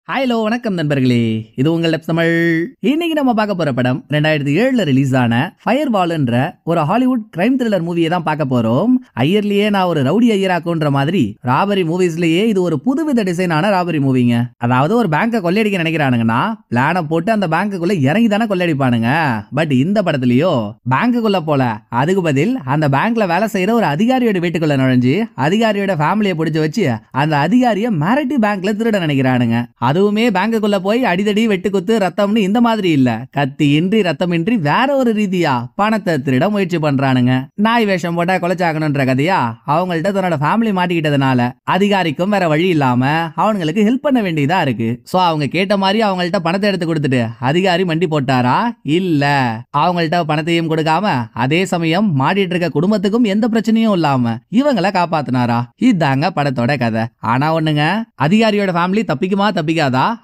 Hello வணக்கம் நண்பர்களே, இது உங்கள் லெப்ஸ் தமிழ். இன்னைக்கு நம்ம பார்க்க போற படம் 2007 ரிலீஸ் ஆன ஃபயர் வால்ன்ற ஒரு ஹாலிவுட் கிரைம் த்ரில்லர் மூவியை தான் பார்க்க போறோம். ஐயர்லயே நான் ஒரு ரவுடி ஐயராக்குன்ற மாதிரி ராபரி மூவிஸ்லயே இது ஒரு புதுவித டிசைனான ராபரி மூவிங்க. அதாவது ஒரு பேங்கை கொள்ளையடிக்க நினைக்கிறானுங்கன்னா பிளான போட்டு அந்த பேங்குக்குள்ள இறங்கி தானே கொள்ளையடிப்பானுங்க. பட் இந்த படத்துலயோ பேங்குக்குள்ள போல, அதுக்கு பதில் அந்த பேங்க்ல வேலை செய்யற ஒரு அதிகாரியோட வீட்டுக்குள்ள நுழைஞ்சு அதிகாரியோட ஃபேமிலியை பிடிச்சு வச்சு அந்த அதிகாரியை மிரட்டி பேங்க்ல திருட நினைக்கிறானுங்க. அதுவுமே பேங்குக்குள்ள போய் அடிதடி வெட்டுக்குத்து ரத்தம்னு இந்த மாதிரி இல்ல, கத்தி இன்றி ரத்தமின்றி வேற ஒரு ரீதியா பணத்தை திருட முயற்சி பண்றானுங்க. நாய் வேஷம் போட்டா கொலைச்சாகணும்ன்ற கதையா அவங்கள்ட்ட தன்னோட ஃபேமிலி மாட்டிக்கிட்டதுனால அதிகாரிக்கும் வேற வழி இல்லாம அவங்களுக்கு ஹெல்ப் பண்ண வேண்டியதா இருக்கு. சோ அவங்க கேட்ட மாதிரி அவங்கள்ட்ட பணத்தை எடுத்து கொடுத்துட்டு அதிகாரி மண்டி போட்டாரா? இல்ல, அவங்கள்ட்ட பணத்தையும் கொடுக்காம அதே சமயம் மாட்டிட்டு இருக்க குடும்பத்துக்கும் எந்த பிரச்சனையும் இல்லாம இவங்களை காப்பாத்தினாரா? இதாங்க படத்தோட கதை. ஆனா ஒண்ணுங்க, அதிகாரியோட ஃபேமிலி தப்பிக்குமா தப்பிக்காதா?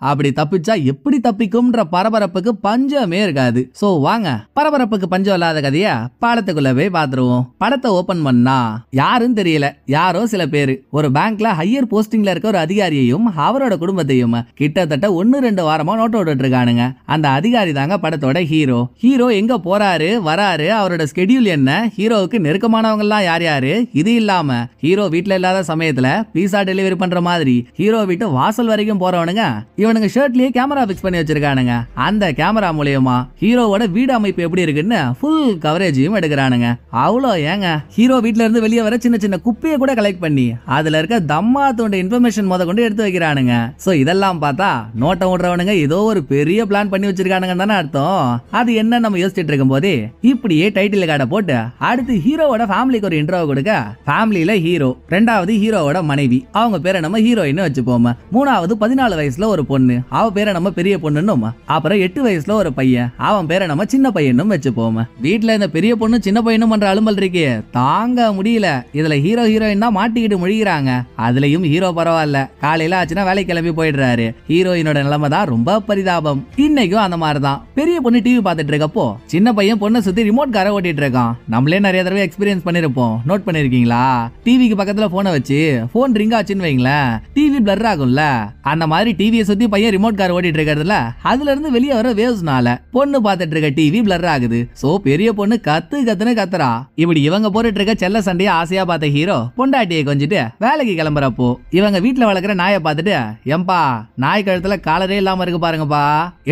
அப்படி தப்பிச்சா எப்படி தப்பிக்கும்ன்ற பரபரப்புக்கு பஞ்சமே இருக்காது. சோ வாங்க பரபரப்புக்கு பஞ்சம் இல்லாத கதைய படத்துக்குள்ள போய் பாத்துருவோம். படத்தை ஓபன் பண்ணா யாரும் தெரியல, யாரோ சில பேரு ஒரு பேங்க்ல ஹையர் போஸ்டிங்ல இருக்க ஒரு அதிகாரியையும் அவரோட குடும்பத்தையும் கிட்டத்தட்ட 1-2 வாரமா நோட் விட்டுட்டு இருக்கானுங்க. அந்த அதிகாரி தாங்க படத்தோட ஹீரோ. ஹீரோ எங்க போறாரு வராரு, அவரோட ஸ்கெடியூல் என்ன, ஹீரோவுக்கு நெருக்கமானவங்க எல்லாம் யார் யாரு, இது இல்லாம ஹீரோ வீட்டுல இல்லாத சமயத்துல பீஸா டெலிவரி பண்ற மாதிரி ஹீரோ வீட்டு வாசல் வரைக்கும் போறவனுங்க இவனுங்க ஷர்ட்லயே கேமரா பிக்ஸ் பண்ணி வச்சிருக்கானுங்க. அந்த கேமரா மூலமா ஹீரோவோட வீடு அமைப்பு எப்படி இருக்குன்னு ஃபுல் கவரேஜையும் எடுக்கிறானுங்க. அவ்வளோ ஏங்க, ஹீரோ வீட்ல இருந்து வெளியே வர சின்ன சின்ன குப்பையை கூட கலெக்ட் பண்ணி அதுல இருக்க தம்மா தோண்ட இன்ஃபர்மேஷன் முத கொண்டு எடுத்து வைக்கிறானுங்க. சோ இதெல்லாம் பார்த்தா நோட்டம் விடுறவனுங்க ஏதோ ஒரு பெரிய பிளான் பண்ணி வச்சிருக்கானுங்க தானே அர்த்தம். அது என்ன நம்ம யோசிச்சுட்டு இருக்கும் போதே இப்படியே டைட்டில் கார்டை போட்டு அடுத்து ஹீரோவோட ஃபேமிலிக்கு ஒரு இன்ட்ரோ கொடுக்க, ஃபேமிலியில ஹீரோ, ரெண்டாவது ஹீரோவோட மனைவி, அவங்க பேரை நம்ம ஹீரோயின் வச்சுப்போம், மூணாவது 14 வயசுல ஒரு பொண்ணு, அவ பேரை நம்ம பெரிய பொண்ணுன்னும், அப்புறம் 8 வயசுல ஒரு பையன், அவன் பேரை நம்ம சின்ன பையனும் வச்சுப்போம். வீட்டுல இந்த பெரிய பொண்ணு சின்ன பையனும் பண்ற அலும்பல் இருக்கே தாங்க முடியல. இதுல ஹீரோ ஹீரோயின் தான் மாட்டிக்கிட்டு முழிக்கிறாங்க. அதுலயும் ஹீரோ பரவாயில்ல, காலையில ஆச்சுன்னா வேலைக்கு கிளம்பி போயிடுறாரு. ஹீரோயினோட நிலைமை தான் ரொம்ப பரிதாபம். இன்னைக்கும் அந்த மாதிரிதான். பெரிய பொண்ணு டிவி பார்த்துட்டு இருக்கப்போ சின்ன பையன் பொண்ணை சுத்தி ரிமோட் காரை ஓட்டிட்டு இருக்கான். நம்மளே நிறைய தடவை எக்ஸ்பீரியன்ஸ் பண்ணிருப்போம், நோட் பண்ணிருக்கீங்களா? டிவிக்கு பக்கத்துல போனை வச்சு போன் ரிங் ஆச்சுன்னு வைங்களேன், டிவி பிளர் ஆகும்ல. அந்த மாதிரி டிவியை சுத்தி பையன் ரிமோட் கார் ஓட்டிட்டு இருக்கிறதுல அதுல இருந்து வெளியே வர வேவ்ஸ்னால பொண்ணு பார்த்துட்டு இருக்க டிவி பிளர் ஆகுது. சோ பெரிய பொண்ணு கத்துன்னு கத்துறா. இப்படி இவங்க போட்டுட்டு இருக்க செல்ல சண்டையை ஆசையா பார்த்த ஹீரோ பொண்டாட்டியை கொஞ்சிட்டு வேலைக்கு கிளம்புறப்போ இவங்க வீட்டுல வளர்க்குற நாயை பார்த்துட்டு, எம்பா நாய் கழுத்துல காலரே இல்லாம இருக்கு பாருங்கப்பா,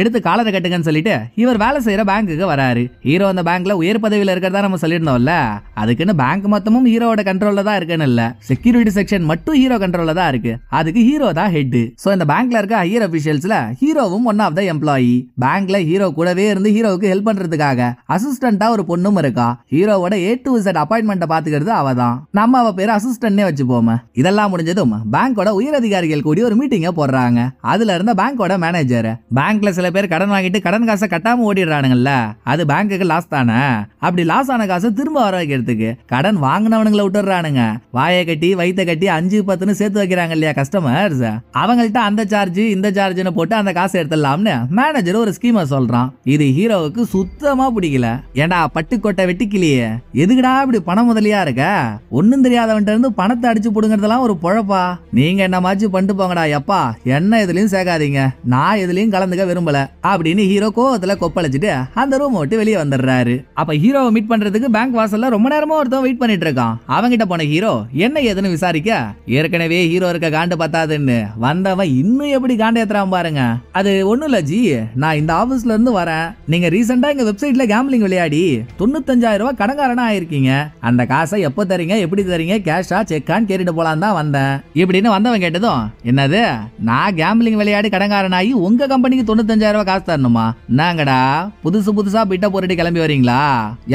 எடுத்து காலரை கட்டுங்கன்னு சொல்லிட்டு இவர் வேலை செய்யற பேங்குக்கு வராரு. ஹீரோ அந்த பேங்க்ல உயர் பதவியில இருக்கிறதா நம்ம சொல்லியிருந்தோம்ல, அதுக்குன்னு பேங்க் மொத்தமும் ஹீரோவோட கண்ட்ரோல்ல தான் இருக்குன்னு இல்ல, செக்யூரிட்டி செக்ஷன் மட்டும் ஹீரோ கண்ட்ரோல்ல தான் இருக்கு. அதுக்கு ஹீரோ தான் ஹெட். சோ இந்த பேங்க்ல இருக்க ஹையர் அபிஷியல்ஸ்ல ஹீரோவும் ஒன் ஆஃப் த எம்ப்ளாயி. பேங்க்ல ஹீரோ கூடவே இருந்து ஹீரோவுக்கு ஹெல்ப் பண்றதுக்காக அசிஸ்டண்டா ஒரு பொண்ணும் இருக்கா. ஹீரோவோட A to Z அப்பாயின்மெண்ட் பாத்துக்கிறது அவதான். நம்ம அவ பேரு அசிஸ்டன்ட்னே வச்சுப்போம். இதெல்லாம் முடிஞ்சதும் பேங்கோட உயர் அதிகாரிகள் கூடி ஒரு மீட்டிங்க போடுறாங்க. அதுல இருந்த பேங்கோட மேனேஜர், பேங்க்ல சில பேர் கடன் வாங்கிட்டு கடன் காசை கட்டாம ஓடிடுறானுங்கல்ல, அது பேங்குக்கு லாஸ் தானே. அப்படி லாஸ் ஆன காசை திரும்ப வர வைக்கிறதுக்கு கடன் வாங்கினவனுங்களை விட்டுறானுங்க. வாயை கட்டி வயிற்ற கட்டி 5-10 சேர்த்து வைக்கிறாங்க இல்லையா கஸ்டமர்ஸ், அவங்கள்ட்ட அந்த சார்ஜ் இந்த சார்ஜ்னு போட்டு அந்த காசை எடுத்துடலாம்னு மேனேஜர் ஒரு ஸ்கீமை சொல்றான். இது ஹீரோவுக்கு சுத்தமா பிடிக்கல. ஏண்டா பட்டுக்கோட்டை வெட்டிக்கிளியே, எதுக்குடா இப்படி பணம் முதலியா இருக்க? ஒன்னும் தெரியாதவன்ட்ட இருந்து பணத்தை அடிச்சு போடுங்கிறதெல்லாம் ஒரு பொழப்பா? நீங்க என்ன மாச்சு பண்ணிட்டு போங்கடா எப்பா, என்ன எதுலயும் சேர்க்காதீங்க, நான் எதுலயும் கலந்துக்க விரும்பல அப்படின்னு ஹீரோ கோவத்துல கொப்பளிச்சுட்டு அந்த ரூம் விட்டு வெளியே வந்துடுறாரு. அப்ப ஹீரோவை மீட் பண்றதுக்கு பேங்க் வாசல்ல ரொம்ப நேரமா ஒருத்தன் வெயிட் பண்ணிட்டு இருக்கான். அவங்கிட்ட போன ஹீரோ என்ன ஏதுன்னு விசாரிக்க, ஏற்கனவே ஹீரோ இருக்க காண்டு பத்தாதுன்னு வந்தவன் இன்னும் எப்படி காண்ட ஏத்துறான் பாருங்க. அது ஒண்ணும் இல்ல ஜி, நான் இந்த ஆபீஸ்ல இருந்து வரேன், நீங்க ரீசெண்டா எங்க வெப்சைட்ல கேம்பிளிங் விளையாடி 95,000 ரூபாய் கடன்காரனா ஆயிருக்கீங்க, அந்த காசை எப்போ தரீங்க, எப்படி தரீங்க, கேஷா செக்கான்னு கேட்டுட்டு போலாம் தான் வந்தேன் இப்படின்னு வந்தவன் கேட்டதும், என்னது நான் கேம்பிளிங் விளையாடி கடன்காரனாகி உங்க கம்பெனிக்கு 95,000 ரூபாய் காசு தரணுமா? நாங்கடா புதுசா பிட்ட போட்டுட்டு கிளம்பி வரீங்களா?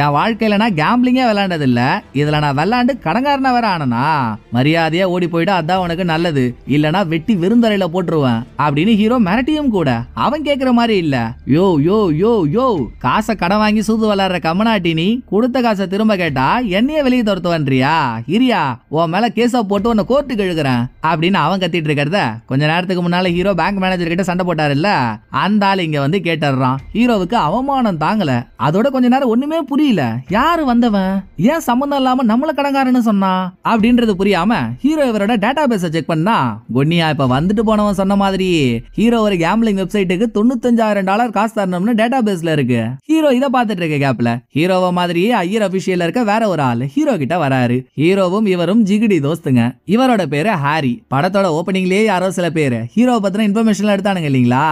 என் வாழ்க்கையில நான் கேம்பிளிங்கே விளையாண்டது இல்ல, இதுல நான் விளையாண்டு கடன்காரனா வேற ஆனனா, மரியாதையா ஓடி போயிட்டு அதான் உனக்கு நல்லது, இல்லனா வெட்டி விருந்தறையில போட்டுருவேன் அப்படின்னு ஹீரோ மிரட்டியும் கூட. அவன் கேக்குற மாதிரி இல்ல, யோ யோ யோ யோ காசை கடன் வாங்கி சூது விளையாடுற கமனாட்டி, நீ கொடுத்த காசை திரும்ப கேட்டா என்னைய வெளியே துரத்துவன்றியா? இரியா உன் மேல கேஸ போட்டு உன்னை கோர்ட்டுக்கு இழுக்கிறேன் அப்படின்னு அவன் கத்திட்டு இருக்கிறத கொஞ்ச நேரத்துக்கு முன்னால ஹீரோ பேங்க் மேனேஜர் கிட்ட சண்டை போட்டாரு இல்ல, அந்த ஆள் இங்க வந்து கேட்டுறான். ஹீரோவுக்கு அவமானம் தாங்கல. அதோட கொஞ்ச நேரம் ஒண்ணுமே புரியல, யாரு வந்தவன், ஏன் சம்பந்தம் இல்லாம நம்மள கடன்காரன்னு சொன்னா அப்படின்றது புரியாம ஹீரோ இவரோட டேட்டா பேஸ செக் பண்ணா, கொன்னியா இப்ப வந்துட்டு போனவன் சொன்ன மாதிரி ஹீரோ ஒரு கேம்பிளிங் வெப்சைட்டுக்கு $95,000 காசு தரணும்னு டேட்டா பேஸ்ல இருக்கு. ஹீரோ இத பாத்துட்டு இருக்க கேப்ல ஹீரோவ மாதிரியே ஐயர் அபிஷியல்ல இருக்க வேற ஒரு ஆள் ஹீரோ கிட்ட வராரு. ஹீரோவும் இவரும் ஜிகிடி தோஸ்துங்க. இவரோட பேரு ஹாரி. படத்தோட ஓபனிங்லயே யாரோ சில பேர் ஹீரோ பத்தின இன்ஃபர்மேஷன் எடுத்தானுங்க இல்லீங்களா?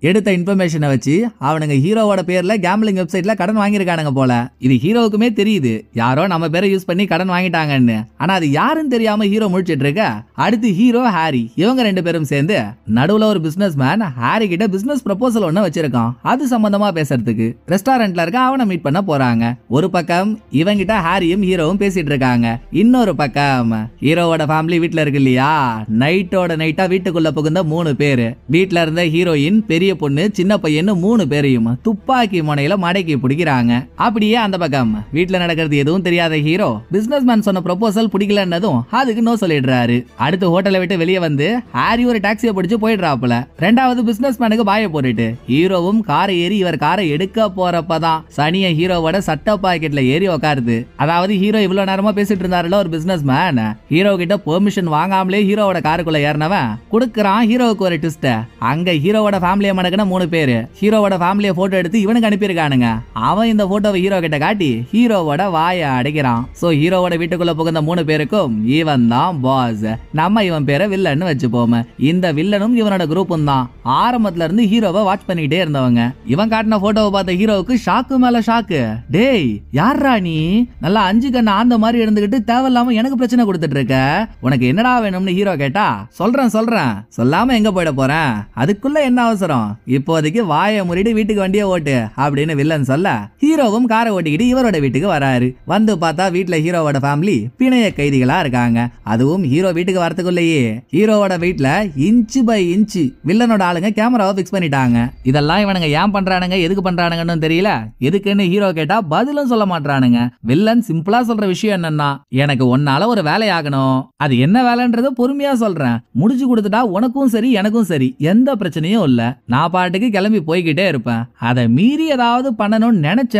எடுத்த இன்ஃபர்மேஷனை வச்சு அவனுங்க ஹீரோவோட பேர்ல கேம்பிளிங் வெப்சைட்ல கடன் வாங்கியிருக்கானுங்க போல. இது ஹீரோவுக்குமே தெரியுது, யாரோ நம்ம பேரை யூஸ் பண்ணி கடன் வாங்கிட்டாங்கன்னு. ஆனா அது யாருன்னு தெரியாம ஹீரோ முழிச்சிட்டு இருக்க. அடுத்து ஹீரோ ஹாரி இவங்க ரெண்டு பேரும் சேர்ந்து நடுவுல ஒரு பிசினஸ் மேன் ஹாரி கிட்ட பிசினஸ் ப்ரொபோசல் ஒண்ணு வச்சிருக்கான். அது சம்பந்தமா பேசுறதுக்கு ரெஸ்டாரண்ட்ல இருக்க அவனை மீட் பண்ண போறாங்க. ஒரு பக்கம் இவங்கிட்ட ஹாரியும் ஹீரோவும் பேசிட்டு இருக்காங்க. இன்னொரு பக்கம் ஹீரோவோட ஃபேமிலி வீட்ல இருக்கு இல்லையா? நைட்டோட நைட்டா வீட்டுக்குள்ள புகுந்த 3 பேரு. வீட்ல இருந்த ஹீரோயின், பெரிய பொண்ணு, சின்ன பையன் 3 பேரையும் துப்பாக்கி முனையில மடக்கி பிடிக்கிறாங்க. அப்படியே அந்த பக்கம் வீட்ல நடக்கிறது எதுவும் தெரியாத ஹீரோ பிசினஸ் மேன் சொன்ன ப்ரொபோசல் பிடிக்கலன்னதும் அதுக்கு நோ சொல்லிடுறாரு. அடுத்து ஹோட்டலை விட்டு வெளியே வந்து ஹாரி ஒரு டாக்ஸியை பிடிச்சு போயிடுறாப்புல. ரெண்டாவது பிசினஸ் மேனுக்கு பாய போட்டுட்டு ஹீரோவும் காரை ஏறி இவர் காரை எடுக்க போறப்பதான் சனிய ஹீரோவோட சட்ட பாக்கெட்ல ஏறி உட்காருது. அதாவது ஹீரோ இவ்வளவு நேரமா பேசிட்டு இருந்தாருல ஒரு பிசினஸ் மேன், ஹீரோ கிட்ட பெர்மிஷன் வாங்காமலே ஹீரோவோட காருக்குள்ள ஏறினவன் கொடுக்கறான் ஹீரோவுக்கு ஒரு ட்விஸ்ட். அங்க ஹீரோவோட ஃபேமிலியை மடக்கின 3 பேரு ஹீரோவோட ஃபேமிலியை போட்டோ எடுத்து இவனுக்கு அனுப்பியிருக்கானுங்க. அவன் இந்த போட்டோவை ஹீரோ கிட்ட காட்டி ஹீரோவோட வாயை அடைக்கிறான். சோ ஹீரோவோட வீட்டுக்குள்ள புகுந்த 3 பேருக்கும் இவன் தான் பாஸ். நம்ம இவன் பேரை வில்லன்னு வச்சுப்போம். இந்த வில்லனும் இவனோட குரூப்பும் தான் ஆரம்பத்துல இருந்து ஹீரோவை வாட்ச் பண்ணிட்டே இருந்தவங்க. இவன் காட்டின போட்டோவை பார்த்த ஹீரோவுக்கு ஷாக்கு மேல ஷாக்கு. டேய் யாரா நீ? நல்லா 5 கண்ணு ஆந்த மாதிரி இருந்துகிட்டு தேவையில்லாம எனக்கு பிரச்சனை கொடுத்துட்டு இருக்க. உனக்கு என்னடா வேணும்னு ஹீரோ கேட்டா சொல்றேன் சொல்லாம எங்க போயிட போறேன், அதுக்குள்ள என்ன அவசரம், இப்போதைக்கு வாயை முறிட்டு வீட்டுக்கு வண்டியை ஓட்டு அப்படின்னு வில்லன் சொல்ல ஹீரோவும் காரை ஓட்டிக்கிட்டு இவரோட வீட்டுக்கு வராரு. வந்து பார்த்தா வீட்டுல ஹீரோவோட ஃபேமிலி பிணைய கைதிகளா இருக்காங்க. அதுவும் ஹீரோ வீட்டுக்கு வரதுக்குள்ளேயே ஹீரோவோட வீட்டுல இன்ச்சு பை இன்ச்சு வில்லனோட ஆளுங்க கேமராவை பிக்ஸ் பண்ணிட்டாங்க. இதெல்லாம் இவனுங்க ஏன் பண்றானுங்க, எதுக்கு பண்றானுங்கன்னு தெரியல. எதுக்குன்னு ஹீரோ கேட்டா பதிலும் சொல்ல மாட்டானுங்க. வில்லன் சிம்பிளா சொல்ற விஷயம் என்னன்னா, எனக்கு ஒன்னால ஒரு வேலை ஆகணும், அது என்ன வேலைன்றத பொறுமையா சொல்றேன், முடிச்சு கொடுத்துட்டா உனக்கும் சரி எனக்கும் சரி எந்த பிரச்சனையும் இல்ல, நான் பாட்டுக்கு கிளம்பி போய்கிட்டே இருப்பேன். அதை மீறி ஏதாவது பண்ணணும்னு நினைச்ச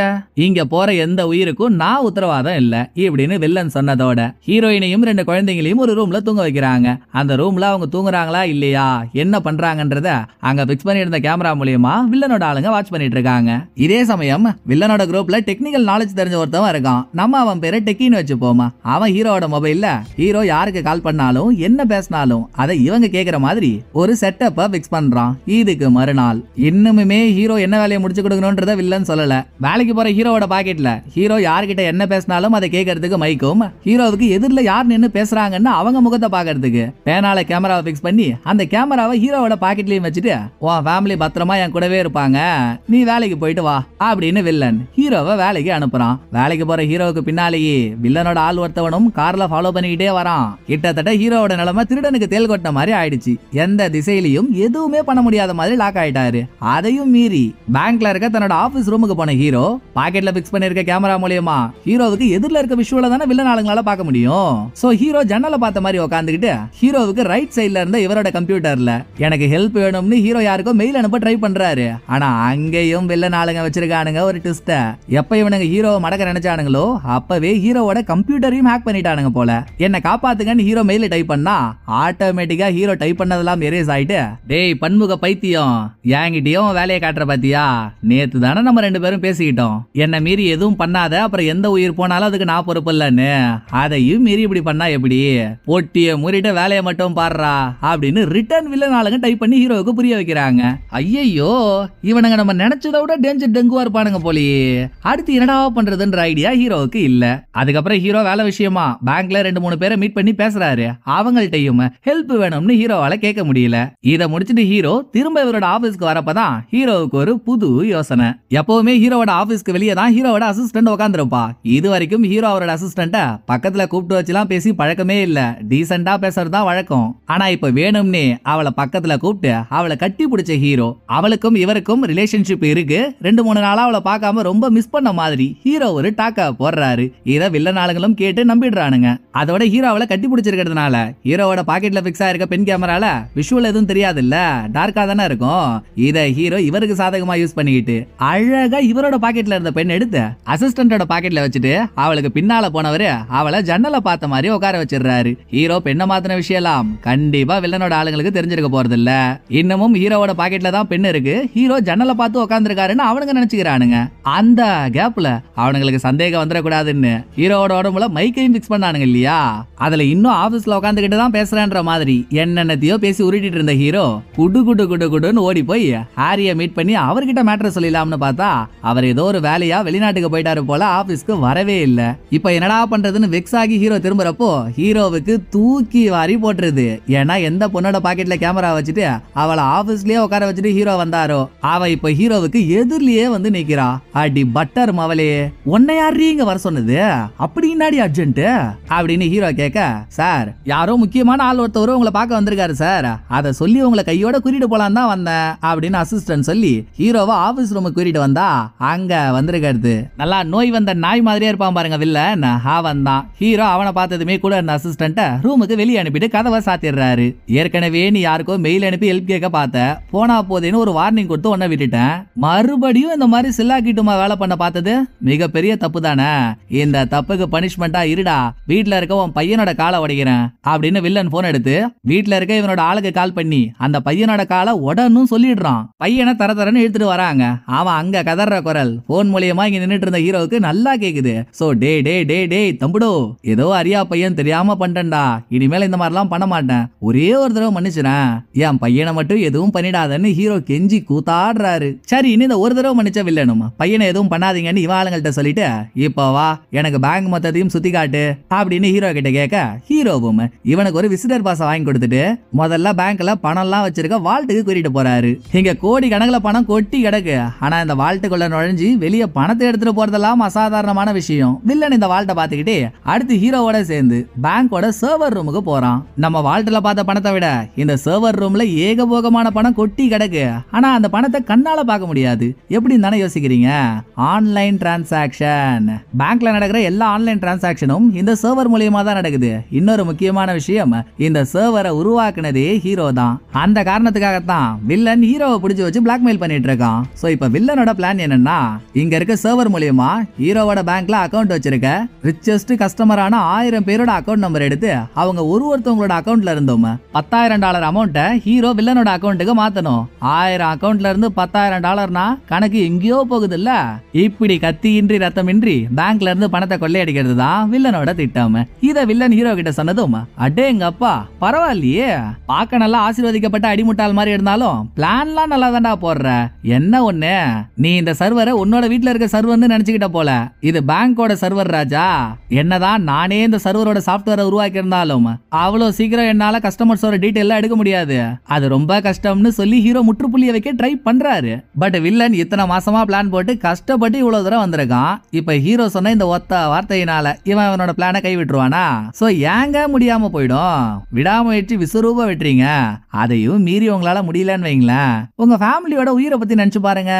இங்க போற எந்த உயிருக்கும் நான் உத்தரவாதம் இல்ல இப்படின்னு வில்லன் சொன்னதோட ஹீரோயினையும் 2 குழந்தைங்களையும் ஒரு ரூம்ல தூங்க வைக்கிறாங்க. அந்த ரூம்ல அவங்க தூங்குறாங்களா இல்லையா, என்ன பண்றாங்கன்றத அங்க பிக்ஸ் பண்ணிருந்த கேமரா மூலியமா வில்லனோட ஆளுங்க வாட்ச் பண்ணிட்டு இருக்காங்க. இதே சமயம் வில்லனோட குரூப்ல டெக்னிக்கல் நாலேஜ் தெரிஞ்ச ஒருத்தவன் இருக்கான். நம்ம அவன் பேரை டெக்கின்னு வச்சுப்போமா. அவன் ஹீரோட மொபைல்ல ஹீரோ யாருக்கு கால் பண்ணாலும் என்ன பேசினாலும் அதை இவங்க கேக்குற மாதிரி ஒரு செட்டப்ப பிக்ஸ் பண்றான். இதுக்கு மறுநாள் இன்னுமே ஹீரோ என்ன வேலையை முடிச்சு கொடுக்கணும்ன்றத வில்லன் சொல்லல. வேலைக்கு போற ஹீரோவோட பாக்கெட்ல ஹீரோ யார்கிட்ட என்ன பேசினாலும் அதை கேட்கறதுக்கு மைக்கும், ஹீரோவுக்கு எதிரில யார் நின்னு பேசுறாங்கன்னு அவங்க முகத்தை பாக்குறதுக்கு பேனால கேமராவை பிக்ஸ் பண்ணி அந்த கேமராவை ஹீரோவோட பாக்கெட்லயும் வச்சுட்டு உன் ஃபேமிலி பத்திரமா என் கூடவே இருப்பாங்க, நீ வேலைக்கு போயிட்டு வா அப்படின்னு வில்லன் ஹீரோவை வேலைக்கு அனுப்புறான். வேலைக்கு போற ஹீரோவுக்கு பின்னாலேயே வில்லனோட ஆள் ஒருத்தவனும் கார்ல ஃபாலோ பண்ணிக்கிட்டே வரான். கிட்டத்தட்ட ஹீரோவோட நிலைமை திருடனுக்கு தேல் கொட்ட மாதிரி ஆயிடுச்சு. எந்த திசையிலையும் எதுவுமே பண்ண முடியாத மாதிரி லாக் ஆயிட்டாரு. அதையும் மீறி பேங்க்ல இருக்க தன்னோட ஆபீஸ் ரூமுக்கு போன ஹீரோ பாக்கெட்ல பிக்ஸ் பண்ணிருக்க கேமரா மூலமா ஹீரோவுக்கு எதிரில இருக்க விஷுவல தானே வில்லன் ஆளுங்களால பார்க்க முடியும். சோ ஹீரோ ஜன்னலை பார்த்த மாதிரி உட்காந்துக்கிட்டு ஹீரோவுக்கு ரைட் சைடுல இருந்த இவரோட கம்ப்யூட்டர்ல எனக்கு ஹெல்ப் வேணும்னு ஹீரோ யாருக்கோ மெயில் அனுப்ப ட்ரை பண்றாரு. ஆனா அங்கேயும் வில்லன் ஆளுங்க வச்சிருக்கானுங்க ஒரு ட்விஸ்ட. எப்ப இவனுங்க ஹீரோவை மடக்க நினைச்சானுங்களோ அப்பவே ஹீரோவோட கம்ப்யூட்டரையும் ஹேக் பண்ணிட்டானுங்க போல. என்ன காப்பாத்துங்கன்னு ஹீரோ மெயில் டைப் பண்ணா ஆட்டோமேட்டிக்கா ஹீரோ டைப் பண்ணதெல்லாம் எரேஸ் ஆயிட்டு, டேய் பன்முக பைத்தியம், என்கிட்டயும் வேலையை காட்டுற பாத்தியா, நேத்து தானே நம்ம 2 பேரும் பேசிக்கிட்டோம், என்ன மீறி எதுவும் பண்ணாத, அப்புறம் எந்த உயிர் போனாலும் அதுக்கு நான் பொறுப்பு இல்லன்னு, அதையும் மீறி இப்படி பண்ணா எப்படி, போட்டிய முறிட்ட வேலையை மட்டும் பாடுறா அப்படின்னு ரிட்டர்ன் வில்லன் ஆளுங்க டைப் பண்ணி ஹீரோவுக்கு புரிய வைக்கிறாங்க. ஐயோ இவனுங்க நம்ம நினைச்சதை விட டேஞ்சர் டெங்குவா இருப்பானுங்க போலயே. அடுத்து என்னடா பண்றதுன்ற ஐடியா ஹீரோவுக்கு இல்ல. அதுக்கப்புறம் ஹீரோ வேலை விஷயமா பேங்க்ல 2-3 பேரை மீட் பண்ணி பேசுறாரு. அவங்கள்ட்டையும் ஹெல்ப் வேணும்னு ஹீரோவால கேட்க முடியல. இத முடிச்சிட்டு ஹீரோ திரும்ப இவரோட ஆபீஸ்க்கு வரப்பதான் ஹீரோவுக்கு ஒரு புது யோசனை. எப்பவுமே ஹீரோவோட ஆபீஸ்க்கு வெளியே தான் ஹீரோவோட அசிஸ்டன்ட் உட்காந்துருப்பா. இது வரைக்கும் ஹீரோ அவரோட அசிஸ்டன்ட பக்கத்துல கூப்பிட்டு வச்சுலாம் பேசி பழக்கமே இல்ல, டீசெண்டா பேசுறதா வழக்கம். ஆனா இப்ப வேணும்னே அவளை பக்கத்துல கூப்பிட்டு அவளை கட்டி பிடிச்ச ஹீரோ, அவளுக்கும் இவருக்கும் ரிலேஷன்ஷிப் இருக்கு, 2-3 நாளா அவளை பார்க்காம ரொம்ப மிஸ் பண்ண மாதிரி ஹீரோ ஒரு டாக்கா போடுறாரு. இத வில்லன் ஆளுங்களும் கேட்டு நம்பிடுறானுங்க. அதோட ஹீரோ அவளை கட்டி பிடிச்சிருக்கிறதுனால ஹீரோவோட பாக்கெட்ல பிக்ஸ் ஆயிருக்க பென் கேமரால விஷுவல் எதுவும் தெரியாது இல்ல, டார்க்கா தானே இருக்கும். இத ஹீரோ இவருக்கு சாதகமா யூஸ் பண்ணிக்கிட்டு அழகா இவரோட பாக்கெட்ல இருந்த பென் எடுத்து அசிஸ்டன்டோட பாக்கெட்ல வச்சுட்டு அவளுக்கு பின்னால போனவரு அவளை ஜன்னல பார்த்த மாதிரி உட்கார வச்சிடுறாரு. ஹீரோ பெண்ணை மாத்தின விஷயம் எல்லாம் கண்டிப்பா வில்லனோட ஆளுங்களுக்கு தெரிஞ்சிருக்க இருக்க போறது இல்ல. இன்னமும் ஹீரோவோட பாக்கெட்ல தான் பென் இருக்கு. ஹீரோ ஜன்னலை பார்த்து உட்காந்துருக்காருன்னு அவனுங்க நினைச்சுக்கிறானுங்க. அந்த கேப்ல அவனுங்களுக்கு சந்தேகம் வந்துடக்கூடாதுன்னு ஹீரோவோட உடம்புல மைக்கையும் பிக்ஸ் பண்ணானுங்க இல்லையா. அதுல இன்னும் ஆபீஸ்ல உட்காந்துக்கிட்டு தான் பேசுறேன்ற மாதிரி என்னென்னத்தையோ பேசி உருட்டிட்டு இருந்த ஹீரோ குடு குடு குடு குடுன்னு ஓடி போய் ஹாரிய மீட் பண்ணி அவர்கிட்ட மேட்டர் சொல்லிடலாம்னு பார்த்தா அவர் ஏதோ ஒரு வேலையா வெளிநாட்டுக்கு போயிட்டாரு போல, ஆபீஸ்க்கு வரவே இல்ல. இப்ப என்னடா பண்றதுன்னு வெக்ஸ் ஆகி ஹீரோ திரும்புறப்போ ஹீரோவுக்கு தூக்கி வாரி போட்டுருது. ஏன்னா எந்த பொண்ணோட பாக்கெட்ல கேமரா வச்சுட்டு அவளை ஆபீஸ்லயே உட்கார வச்சுட்டு ஹீரோ வந்தாரோ அவ இப்ப ஹீரோவுக்கு எதிரிலேயே வந்து நிக்கிறா. அடி பட்டர் மவளே, உன்னை யாரு இங்க வர சொன்னது, அப்படின்னாடி அர்ஜென்ட் அப்படின்னு ஹீரோ கேட்க, சார் யாரோ முக்கியமான ஆள் ஒருத்தவரும் உங்களை பார்க்க வந்திருக்காரு சார், அதை சொல்லி உங்களை கையோட கூட்டிட்டு போலாம் தான் வந்தேன் அப்படின்னு அசிஸ்டன்ட் சொல்லி ஹீரோவை ஆபீஸ் ரூமுக்கு கூட்டிட்டு வந்தா அங்க வந்திருக்காரு. நல்லா நோய் வந்த நாய் மாதிரியே இருப்பான் பாருங்க வில்லன், அவன் தான். ஹீரோ அவனை பார்த்ததுமே கூட இருந்த அசிஸ்டன்ட்ட ரூமுக்கு வெளியே அனுப்பிட்டு கதவை சாத்திடுறாரு. ஏற்கனவே நீ யாருக்கோ மெயில் அனுப்பி ஹெல்ப் கேட்க பார்த்த, போனா போதேன்னு ஒரு வார்னிங் கொடுத்து உன்னை விட்டுட்டேன், மறுபடியும் இந்த மாதிரி சில்லாக்கிட்டுமா வேலை பண்ண பார்த்தது மிகப்பெரிய தப்பு தானே, இந்த தப்புக்கு பனிஷ்மெண்டா இருடா, வீட்டுல இருக்க உன் பையனோட காலை உடைக்கிறேன் அப்படின்னு வில்லன் போன் எடுத்து வீட்டுல இருக்க இவனோட ஆளுக்கு கால் பண்ணி அந்த பையனோட காலை உடனும் சொல்லிடுறான். பையனை தர தரன்னு இழுத்துட்டு வராங்க. அவன் அங்க கதற குரல் போன் மூலியமா இங்க நின்னுட்டு இருந்த ஹீரோவுக்கு நல்லா கேக்குது. சோ டே டே டே டே தம்புடோ, ஏதோ அறியா பையன் தெரியாம பண்ணிட்டேன்டா, இனிமேல இந்த மாதிரிலாம் பண்ண மாட்டேன், ஒரே ஒரு தடவை மன்னிச்சுறேன், என் பையனை மட்டும் எதுவும் பண்ணிடாதன்னு ஹீரோ கெஞ்சி கூத்தாடுறாரு. சரி இனி இந்த ஒரு தடவை மன்னிச்ச வில்லனும் பையனை எதுவும் பண்ணாதீங்கன்னு இவன் ஆளுங்கள்ட்ட சொல்லிட்டு இப்போ வா எனக்கு பேங்க் மொத்தத்தையும் சுத்தி காட்டு அப்படின்னு ஹீரோ கிட்ட கேட்க, ஹீரோவும் இவனுக்கு ஒரு விசிட்டர் பாஸ் வாங்கி கொடுத்துட்டு முதல்ல பேங்க்ல பணம் எல்லாம் வச்சிருக்க வால்ட்டுக்கு கூட்டிட்டு போறாரு. இங்க கோடி கணக்குல பணம் கொட்டி கிடக்கு. ஆனா இந்த வால்ட்டுக்குள்ள நுழைஞ்சு வெளியே பணத்தை எடுத்துட்டு போறதெல்லாம் அசாதாரணமான விஷயம். வில்லன் இந்த வால்ட்டை பாத்துக்கிட்டே அடுத்து ஹீரோவோட சேர்ந்து பேங்கோட சர்வர் ரூமுக்கு போறான். நம்ம வால்ட்ல பார்த்த பணத்தை விட இந்த சர்வர் ரூம்ல ஏகபோகமான பணம் கொட்டி கிடக்கு. ஆனா அந்த பணத்தை கண்ணால பார்க்க முடியாது. எப்படின்னு தானே யோசிக்கிறீங்க? Online transaction. பேங்க்ல நடக்கிற எல்லா ஆன்லைன் டிரான்சாக்ஷனும் இந்த சர்வர் மூலியமா தான் நடக்குது. இன்னொரு முக்கியமான விஷயம், இந்த சர்வரை உருவாக்குனதே ஹீரோ தான். அந்த காரணத்துக்காகத்தான் வில்லன் ஹீரோவை பிடிச்சு வச்சு பிளாக்மெயில் பண்ணிட்டு இருக்கான். சோ இப்ப வில்லனோட பிளான் என்னன்னா, இங்க இருக்க சர்வர் மூலியமா ஹீரோவோட பேங்க்ல அக்கவுண்ட் வச்சிருக்க ரிச்சஸ்ட் கஸ்டமரான 1000 பேரோட அக்கவுண்ட் நம்பர் எடுத்து அவங்க ஒருத்தவங்களோட அக்கவுண்ட்ல இருந்தோம் $10,000 அமௌண்ட்டை ஹீரோ வில்லனோட அக்கவுண்ட்டுக்கு மாத்தணும். 1000 அக்கவுண்ட்ல இருந்து $10,000 கணக்கு எங்கேயோ போகுது இல்ல. இப்படி கத்தியின்றி ரத்தமின்றி பேங்க்ல இருந்து பணத்தை கொள்ளையடிக்கிறது தான் வில்லனோட திட்டம். இத வில்லன் ஹீரோ கிட்ட சொன்னதும், அடே எங்க அப்பா பரவாயில்லையே, பார்க்க நல்லா ஆசீர்வதிக்கப்பட்ட அடிமுட்டால் மாதிரி இருந்தாலும் பிளான்லாம் நல்லா தான்டா போடுற. என்ன ஒண்ணு, நீ இந்த சர்வரை உன்னோட வீட்டுல இருக்க சர்வர்னு நினைச்சுக்கிட்ட போல, இது பேங்கோட சர்வர் ராஜா. என்னதான் நானே இந்த சர்வரோட சாஃப்ட்வேரை உருவாக்கி இருந்தாலும் அவ்வளவு சீக்கிரம் என்னால கஸ்டமர்ஸோட டீடைல் எடுக்க முடியாது, அது ரொம்ப கஷ்டம்னு சொல்லி ஹீரோ முற்றுப்புள்ளிய வைக்க ட்ரை பண்றாரு. பட் வில்லன் இத்தனை மாசமா பிளான் போட்டு கஷ்டப்பட்டு இவ்வளவு தூரம் வந்திருக்கான். இப்ப ஹீரோ சொன்ன இந்த ஒத்த வார்த்தையினால இவன் அவனோட பிளானை கை விட்டுருவானா? சோ ஏங்க முடியாம போயிடும். விடாமுயற்சி விஸ்வரூப வெற்றிங்க. அதையும் மீறி உங்களால முடியலன்னு வைங்களேன், உங்க ஃபேமிலியோட உயிரை பத்தி நினைச்சு பாருங்க,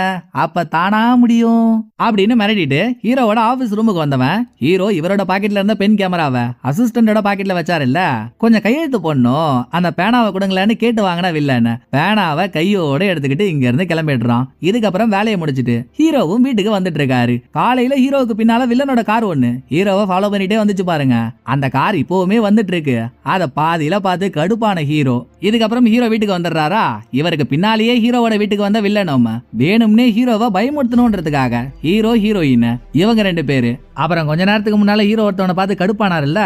அப்ப தானா முடியும் அப்படின்னு மிரட்டிட்டு ஹீரோவோட ஆபீஸ் ரூமுக்கு வந்தவன் ஹீரோ இவரோட பாக்கெட்ல இருந்த பென் கேமராவை அசிஸ்டன்டோட பாக்கெட்ல வச்சாரு இல்ல, கொஞ்சம் கையெழுத்து போடணும், அந்த பேனாவை கொடுங்களேன்னு கேட்டு வாங்கின வில்லன் பேனாவை கையோட எடுத்துக்கிட்டு இங்க இருந்து கிளம்பிடுறான். இதுக்கப்புறம் வேலையை முடிச்சிட்டு ஹீரோவும் வீட்டுக்கு வந்துட்டு இருக்காரு. காலையில ஹீரோவுக்கு பின்னால வில்லனோட கார் ஒண்ணு ஹீரோவை ஃபாலோ பண்ணிட்டே வந்துச்சு பாருங்க. அந்த கார் இப்பவுமே வந்துட்டு இருக்கு. அத பாதியில பார்த்து கடுப்பான ஹீரோ இதுக்கப்புறம் ஹீரோ வீட்டுக்கு வந்துடுறாரா. இவருக்கு பின்னாலேயே ஹீரோவோட வீட்டுக்கு வந்த வில்லனும் வேணும்னே ஹீரோவை பயமுறுத்தணும்ன்றதுக்காக ஹீரோ ஹீரோயின் இவங்க 2 பேரு. அப்புறம் கொஞ்ச நேரத்துக்கு முன்னால ஹீரோ ஒருத்தவனை பார்த்து கடுப்பானார் இல்ல,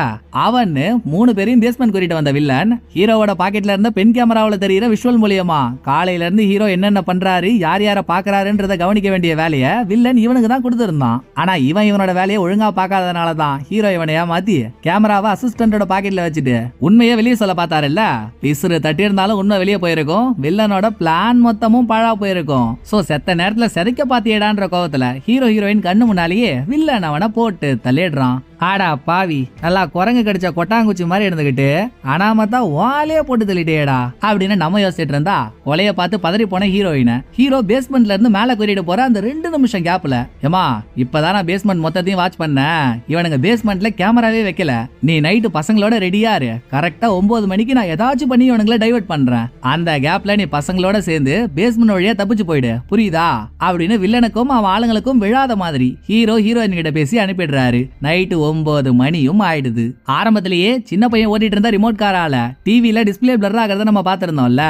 அவன் 3 பேரையும் பேஸ்மெண்ட் கூட்டிட்டு வந்த வில்லன் ஹீரோவோட பாக்கெட்ல இருந்த பென் கேமராவில் தெரியிற விஷுவல் மூலியமா காலையில இருந்து ஹீரோ என்னென்ன பண்றாரு, யார் யார பாக்குறாருன்றத கவனிக்க வேண்டிய வேலையை வில்லன் இவனுக்கு தான் கொடுத்திருந்தான். ஆனா இவனோட வேலையை ஒழுங்கா பார்க்காதனாலதான் ஹீரோ இவனை ஏமாத்தி கேமராவை அசிஸ்டன்டோட பாக்கெட்ல வச்சுட்டு உண்மையை வெளியே சொல்ல பார்த்தாருல்ல. பிசுறு தட்டி இருந்தாலும் உண்மை வெளியே போயிருக்கும். வில்லனோட பிளான் மொத்தமும் பழா போயிருக்கும். சோ செத்த நேரத்துல செதைக்க பாத்தியடான்ற கோவத்துல ஹீரோ ஹீரோயின் கண்ணு முன்னாலேயே வில்லன் அவனை போட்டு தள்ளிடுறான். ஆடா பாவி, நல்லா குரங்கு கடிச்ச கொட்டாங்குச்சி மாதிரி இருந்துகிட்டு அனாமத்தா வாலே போட்டு தள்ளிட்டேடா அப்படின்னு நம்ம யோசிச்சுட்டு இருந்தா கொலைய பார்த்து பதறி போன ஹீரோயின் ஹீரோ பேஸ்மெண்ட்ல இருந்து மேல கூட்டிட்டு போற அந்த 2 நிமிஷம் கேப்ல, ஏமா இப்பதான் நான் பேஸ்மெண்ட் மொத்தத்தையும் வாட்ச் பண்ணேன், இவனுங்க பேஸ்மெண்ட்ல கேமராவே வைக்கல, நீ நைட்டு பசங்களோட ரெடியா இரு, கரெக்டா 9 மணிக்கு நான் ஏதாச்சும் பண்ணி இவனுங்களை டைவர்ட் பண்றேன், அந்த கேப்ல நீ பசங்களோட சேர்ந்து பேஸ்மெண்ட் வழியா தப்பிச்சு போயிடு, புரியுதா அப்படின்னு வில்லனுக்கும் அவன் ஆளுங்களுக்கும் விழாத மாதிரி ஹீரோ ஹீரோயின் கிட்ட பேசி அனுப்பிடுறாரு. நைட்டு 9 மணியும் ஆயிடுது. ஆரம்பத்திலேயே சின்ன பையன் ஓட்டிட்டு இருந்த ரிமோட் காரால டிவில டிஸ்பிளே பிளர் ஆகிறத நம்ம பாத்திருந்தோம்ல.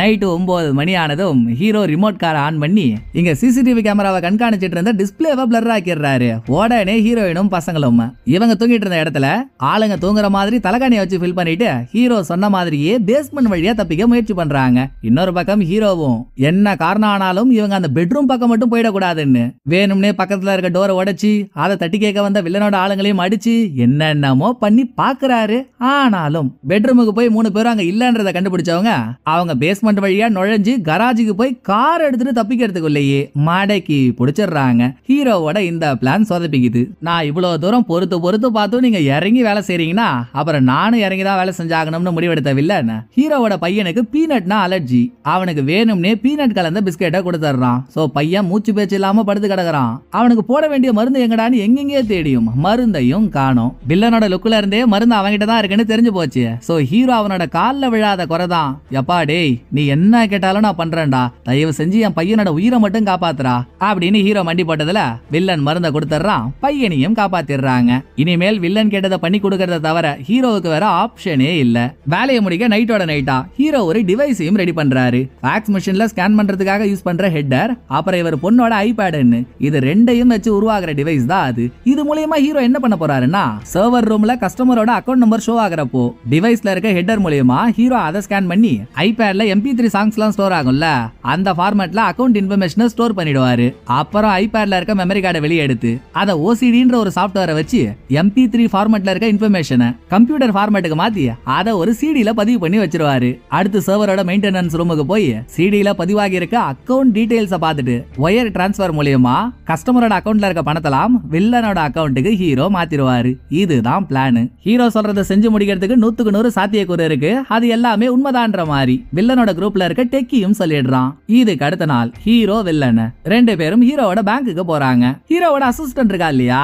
நைட்டு 9 மணி ஆனதும் ஹீரோ ரிமோட் காரை ஆன் பண்ணி இங்க சிசிடிவி கேமராவை கண்காணிச்சிட்டு இருந்த டிஸ்பிளேவை பிளர் ஆக்கிடுறாரு. உடனே ஹீரோயினும் பசங்களும் இவங்க தூங்கிட்டு இருந்த இடத்துல ஆளுங்க தூங்குற மாதிரி தலகாணியை வச்சு ஃபில் பண்ணிட்டு ஹீரோ சொன்ன மாதிரியே பேஸ்மெண்ட் வழியா தப்பிக்க முயற்சி பண்றாங்க. இன்னொரு பக்கம் ஹீரோவும் என்ன காரணம் ஆனாலும் இவங்க அந்த பெட்ரூம் பக்கம் மட்டும் போயிடக்கூடாதுன்னு வேணும்னே பக்கத்துல இருக்க டோரை உடைச்சி அதை தட்டி கேட்க வந்த வில்லனோட ஆளுங்களையும் அடிச்சு என்னென்னமோ பண்ணி பாக்குறாரு. ஆனாலும் பெட்ரூமுக்கு போய் 3 பேரும் அங்க இல்லன்றத கண்டுபிடிச்சவங்க அவங்க பேஸ்மெண்ட் வழியா நுழைஞ்சு கராஜுக்கு போய் கார் எடுத்துட்டு தப்பிக்கிறதுக்குள்ளேயே மடக்கி பிடிச்சிடுறாங்க. ஹீரோவோட இந்த பிளான் சொதப்பிக்குது. நான் இவ்வளவு தூரம் பொறுத்து பார்த்தும் நீங்க இறங்கி வேலை செய்றீங்கன்னா அப்புறம் நானும் இறங்கி தான் வேலை செஞ்சாகணும்னு முடிவெடுத்த வில்லன் ஹீரோவோட பையனுக்கு பீனட்னா அலர்ஜி. அவனுக்கு வேணும்னே பீனட் கலந்த பிஸ்கெட்டை கொடுத்துறான். சோ பையன் மூச்சு பேச்சு இல்லாம படுத்து கிடக்குறான். அவனுக்கு போட வேண்டிய மருந்து எங்கடான்னு எங்கெங்கே தேடியும் மருந்தையும் காணோம். வில்லனோட லுக்ல இருந்தே மருந்து அவன்கிட்ட தான் இருக்குன்னு தெரிஞ்சு போச்சு. சோ ஹீரோ அவனோட கால்ல விழாத குறைதான். எப்பா டேய் நீ என்ன கேட்டாலும் நான் பண்றேன்டா, தயவு செஞ்சு என் பையனோட உயிரை மட்டும் காப்பாத்துறா அப்படின்னு ஹீரோ மண்டி போட்டதுல வில்லன் மருந்தை கொடுத்துறான். பையனையும் காப்பாத்திடுறாங்க. இனிமேல் வில்லன் கேட்டதை பண்ணி கொடுக்கறத தவிர ஹீரோவுக்கு வேற ஆப்ஷனே இல்ல. வேலையை முடிக்க நைட்டோட நைட்டா ஹீரோ ஒரு டிவைஸையும் ரெடி பண்றாரு. ஃபேக்ஸ் மிஷின்ல ஸ்கேன் பண்றதுக்காக யூஸ் பண்ற ஹெட்டர், அப்புறம் இவர் பொண்ணோட ஐபேடுன்னு இது ரெண்டையும் வச்சு உருவாக்குற டிவைஸ் தான் அது. இது மூலமா ஹீரோ என்ன பண்ண போறாருன்னா சர்வர் ரூம்ல கஸ்டமரோட அக்கவுண்ட் நம்பர் ஷோ ஆகுறப்போ டிவைஸ்ல இருக்க ஹெட்டர் மூலமா ஹீரோ அதை ஸ்கேன் பண்ணி ஐபேட்ல MP3 சாங்ஸ்லாம் ஸ்டோர் ஆகும்ல அந்த ஃபார்மேட்ல அக்கவுண்ட் இன்ஃபர்மேஷனை ஸ்டோர் பண்ணிடுவாரு. அப்புறம் ஐபேட்ல இருக்க மெமரி கார்டை வெளியே எடுத்து அதை OCDன்ற ஒரு சாஃப்ட்வேரை வச்சு MP3 ஃபார்மேட்ல இருக்க இன்ஃபர்மேஷனை கம்ப்யூட்டர் ஃபார்மேட்டுக்கு மாத்தி அதை ஒரு CDல பதிவு பண்ணி வச்சிருவாரு. அடுத்து சர்வரோட மெயின்டெனன்ஸ் ரூமுக்கு போய் CDல பதிவாகி இருக்க அக்கவுண்ட் டீடைல்ஸை பார்த்துட்டு ஒயர் டிரான்ஸ்ஃபர் மூலமா கஸ்டமரோட அக்கவுண்ட்ல இருக்க பணத்தெல்லாம் வில்லனோட அக்கவுண்ட்டுக்கு ஹீரோ மாத்திடுவாரு. இதுதான் பிளான். ஹீரோ சொல்றதை செஞ்சு முடிக்கிறதுக்கு 100க்கு 100 சாத்தியக்கூறு இருக்கு. அது எல்லாமே உண்மைதான்ற மாதிரி வில்லனோட குரூப்ல இருக்க டெக்கியும் சொல்லிடுறான். இதுக்கு அடுத்த நாள் ஹீரோ வில்லன் 2 பேரும் ஹீரோவோட பேங்குக்கு போறாங்க. ஹீரோவோட அசிஸ்டன்ட் இருக்கா இல்லையா,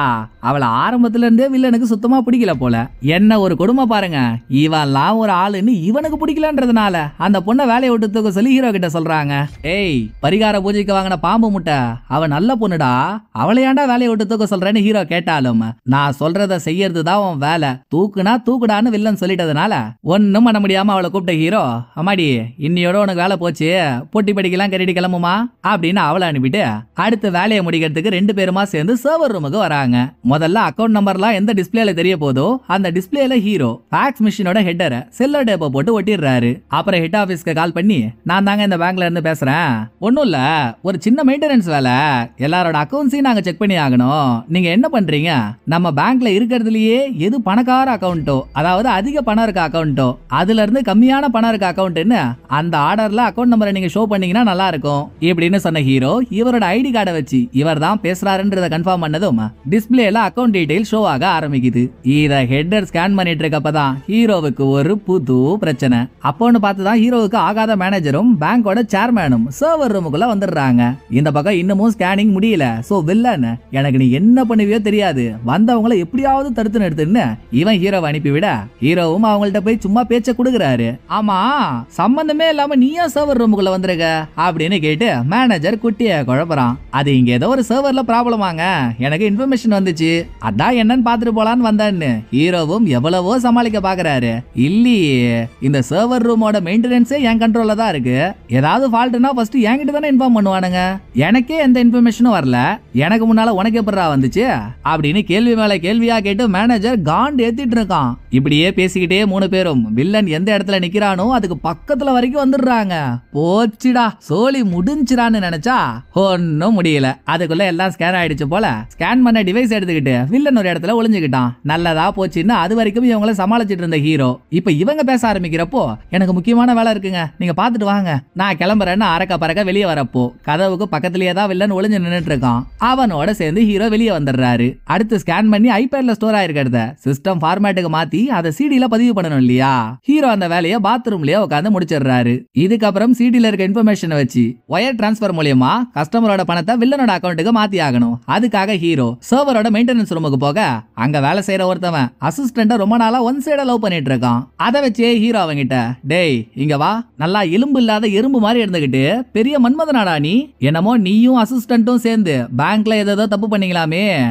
அவளை ஆரம்பத்துல இருந்தே வில்லனுக்கு சுத்தமா பிடிக்கல போல. என்ன ஒரு கொடுமை பாருங்க, இவெல்லாம் ஒரு ஆளுன்னு இவனுக்கு பிடிக்கலன்றதுனால அந்த பொண்ணை வேலையை விட்டு தூக்க சொல்லி ஹீரோ கிட்ட சொல்றாங்க. ஏய் பரிகார பூஜைக்கு வாங்கின பாம்பு முட்டை அவ நல்ல பொண்ணுடா, அவளை ஏன்டா வேலையை விட்டு தூக்க சொல்றேன்னு ஹீரோ கேட்டாலும் நான் சொல்றத செய்யறது தான் உன் வேலை, தூக்குனா தூக்குடான்னு வில்லன் சொல்லிட்டதுனால ஒன்னும் பண்ண முடியாம அவளை கூப்பிட்ட ஹீரோ, அம்மாடி இன்னையோட உனக்கு வேலை போச்சு, பொட்டி படிக்கலாம் கரடி கிளம்புமா அப்படின்னு அவளை அனுப்பிட்டு அடுத்து வேலையை முடிக்கிறதுக்கு 2 பேருமா சேர்ந்து சர்வர் ரூமுக்கு வராங்க. முதல்ல அக்கவுண்ட் நம்பர்லாம் எந்த டிஸ்பிளேல தெரிய போதோ அந்த டிஸ்பிளேல ஹீரோ ஃபேக்ஸ் மிஷினோட ஹெட்டரை செல்லோ டேப்பை போட்டு ஒட்டிடுறாரு. அப்புறம் ஹெட் ஆபீஸ்க்கு கால் பண்ணி நான் தாங்க இந்த பேங்க்ல இருந்து பேசுறேன், ஒன்னும் இல்ல ஒரு சின்ன மெயின்டெனன்ஸ் வேலை, எல்லாரோட அக்கவுண்ட்ஸையும் நாங்க செக் பண்ணி ஆகணும். நீங்க என்ன பண்றீங்க, நம்ம பேங்க்ல இருக்கிறதுலயே எது பணக்கார அக்கவுண்டோ அதாவது அதிக பணம் இருக்க அக்கவுண்டோ அதுல இருந்து கம்மியான பணம் இருக்க அக்கவுண்ட்னு அந்த ஆர்டர்ல அக்கவுண்ட் நம்பரை நீங்க ஷோ பண்ணீங்கன்னா நல்லா இருக்கும் இப்படின்னு சொன்ன ஹீரோ இவரோட ஐடி கார்டை வச்சு இவர் தான் பேசுறாருன்றத கன்ஃபார்ம் பண்ணதும் டிஸ்பிளேல அக்கவுண்ட் டீடைல் ஷோ ஆக ஆரம்பிக்குது. இத ஹெட்டர் ஸ்கேன் பண்ணிட்டு இருக்கப்பதான் ஹீரோவுக்கு ஒரு புது பிரச்சனை. அப்போன்னு பார்த்துதான் ஹீரோவுக்கு ஆகாத மேனேஜரும் பேங்கோட சேர்மேனும் சர்வர் ரூமுக்குள்ள வந்துடுறாங்க. இந்த பக்கம் இன்னமும் ஸ்கேனிங் முடியல. சோ வில்லன் எனக்கு நீ என்ன பண்ணுவியோ தெரியாது, வந்தவங்களை எப்படியாவது தடுத்து நிறுத்துன்னு இவன் ஹீரோவை அனுப்பிவிட ஹீரோவும் அவங்கள்ட்ட போய் சும்மா பேச்ச கொடுக்குறாரு. ஆமா சம்பந்தமே இல்லாம நீயா சர்வர் ரூமுக்குள்ள வந்திருக்க அப்படின்னு கேட்டு மேனேஜர் குட்டிய குழப்பறான். அது இங்க ஏதோ ஒரு சர்வர்ல ப்ராப்ளமாங்க, எனக்கு இன்ஃபர்மேஷன் வந்துச்சு, அதான் என்னன்னு பாத்துட்டு போலான்னு வந்தான்னு ஹீரோவும் எவ்வளவோ சமாளிக்க பாக்குறாரு. இல்லையே இந்த சர்வர் ரூமோட மெயின்டெனன்ஸே என் கண்ட்ரோல்ல தான் இருக்கு, ஏதாவது ஃபால்ட்னா ஃபர்ஸ்ட் என்கிட்ட தானே இன்ஃபார்ம் பண்ணுவானுங்க, எனக்கே எந்த இன்ஃபர்மேஷனும் வரல, எனக்கு முன்னால உனக்கு எப்படா வந்துச்சு அப்படின்னு கேள்வி மேல கேள்வியா கேட்டு மேனேஜர் காண்ட் ஏத்திட்டு இருக்கான். இப்படியே பேசிக்கிட்டே 3 பேரும் வில்லன் எந்த இடத்துல நிக்கிறானோ அதுக்கு பக்கத்துல வரைக்கும் வந்துடுறாங்க. போச்சுடா சோலி முடிஞ்சிரான்னு நினைச்சா ஒன்னும் முடியல. அதுக்குள்ள எல்லாம் ஸ்கேன் ஆயிடுச்சு போல. ஸ்கேன் பண்ண டிவைஸ் எடுத்துக்கிட்டு வில்லன் ஒரு இடத்துல ஒளிஞ்சுக்கிட்டான். நல்லதா போச்சுன்னு அது வரைக்கும் இவங்கள சமாளிச்சிட்டு இருந்த ஹீரோ இப்ப இவங்க பேச ஆரம்பிக்கிறப்போ எனக்கு முக்கியமான வேலை இருக்குங்க, நீங்க பாத்துட்டு வாங்க, நான் கிளம்புறேன்னு அரக்க பறக்க வெளியே வரப்போ கதவுக்கு பக்கத்திலேயே தான் வில்லன் ஒளிஞ்சு நின்னுட்டு இருக்கான். அவனோட சேர்ந்து ஹீரோ வெளியே வந்துடுறாரு. அடுத்து ஸ்கேன் பண்ணி ஐபேட்ல ஸ்டோர் ஆயிருக்கிறத சிஸ்டம் ஃபார்மேட்டுக்கு மாத்தி அதை சிடில பதிவு பண்ணணும் இல்லையா, ஹீரோ அந்த வேலையை பாத்ரூம்லயே உட்காந்து முடிச்சிடுறாரு. இதுக்கப்புறம் சிடில இருக்க இன்ஃபர்மேஷனை வச்சு ஒயர் டிரான்ஸ்பர் மூலமா கஸ்டமரோட பணத்தை வில்லனோட அக்கவுண்ட்டுக்கு மாத்தி ஆகணும். அதுக்காக ஹீரோ சர்வரோட மெயின்டெனன்ஸ் ரூமுக்கு போக அங்க வேலை செய்யற ஒருத்தவன் அசிஸ்டன்ட ரொம்ப நாளா ஒன் சைடா லவ் பண்ணிட்டு இருக்கான். அதை வச்சே ஹீரோ அவங்கிட்ட டேய் இங்க வா, நல்லா எலும்பு இல்லாத எறும்பு மாதிரி இருந்துகிட்டு பெரிய மன்மதனாடா நீ, என்னமோ நீயும் அசிஸ்டன்ட்டும் சேர்ந்து பேங்க்ல ஏதோ தப்பு பண்ணீங்களாமே,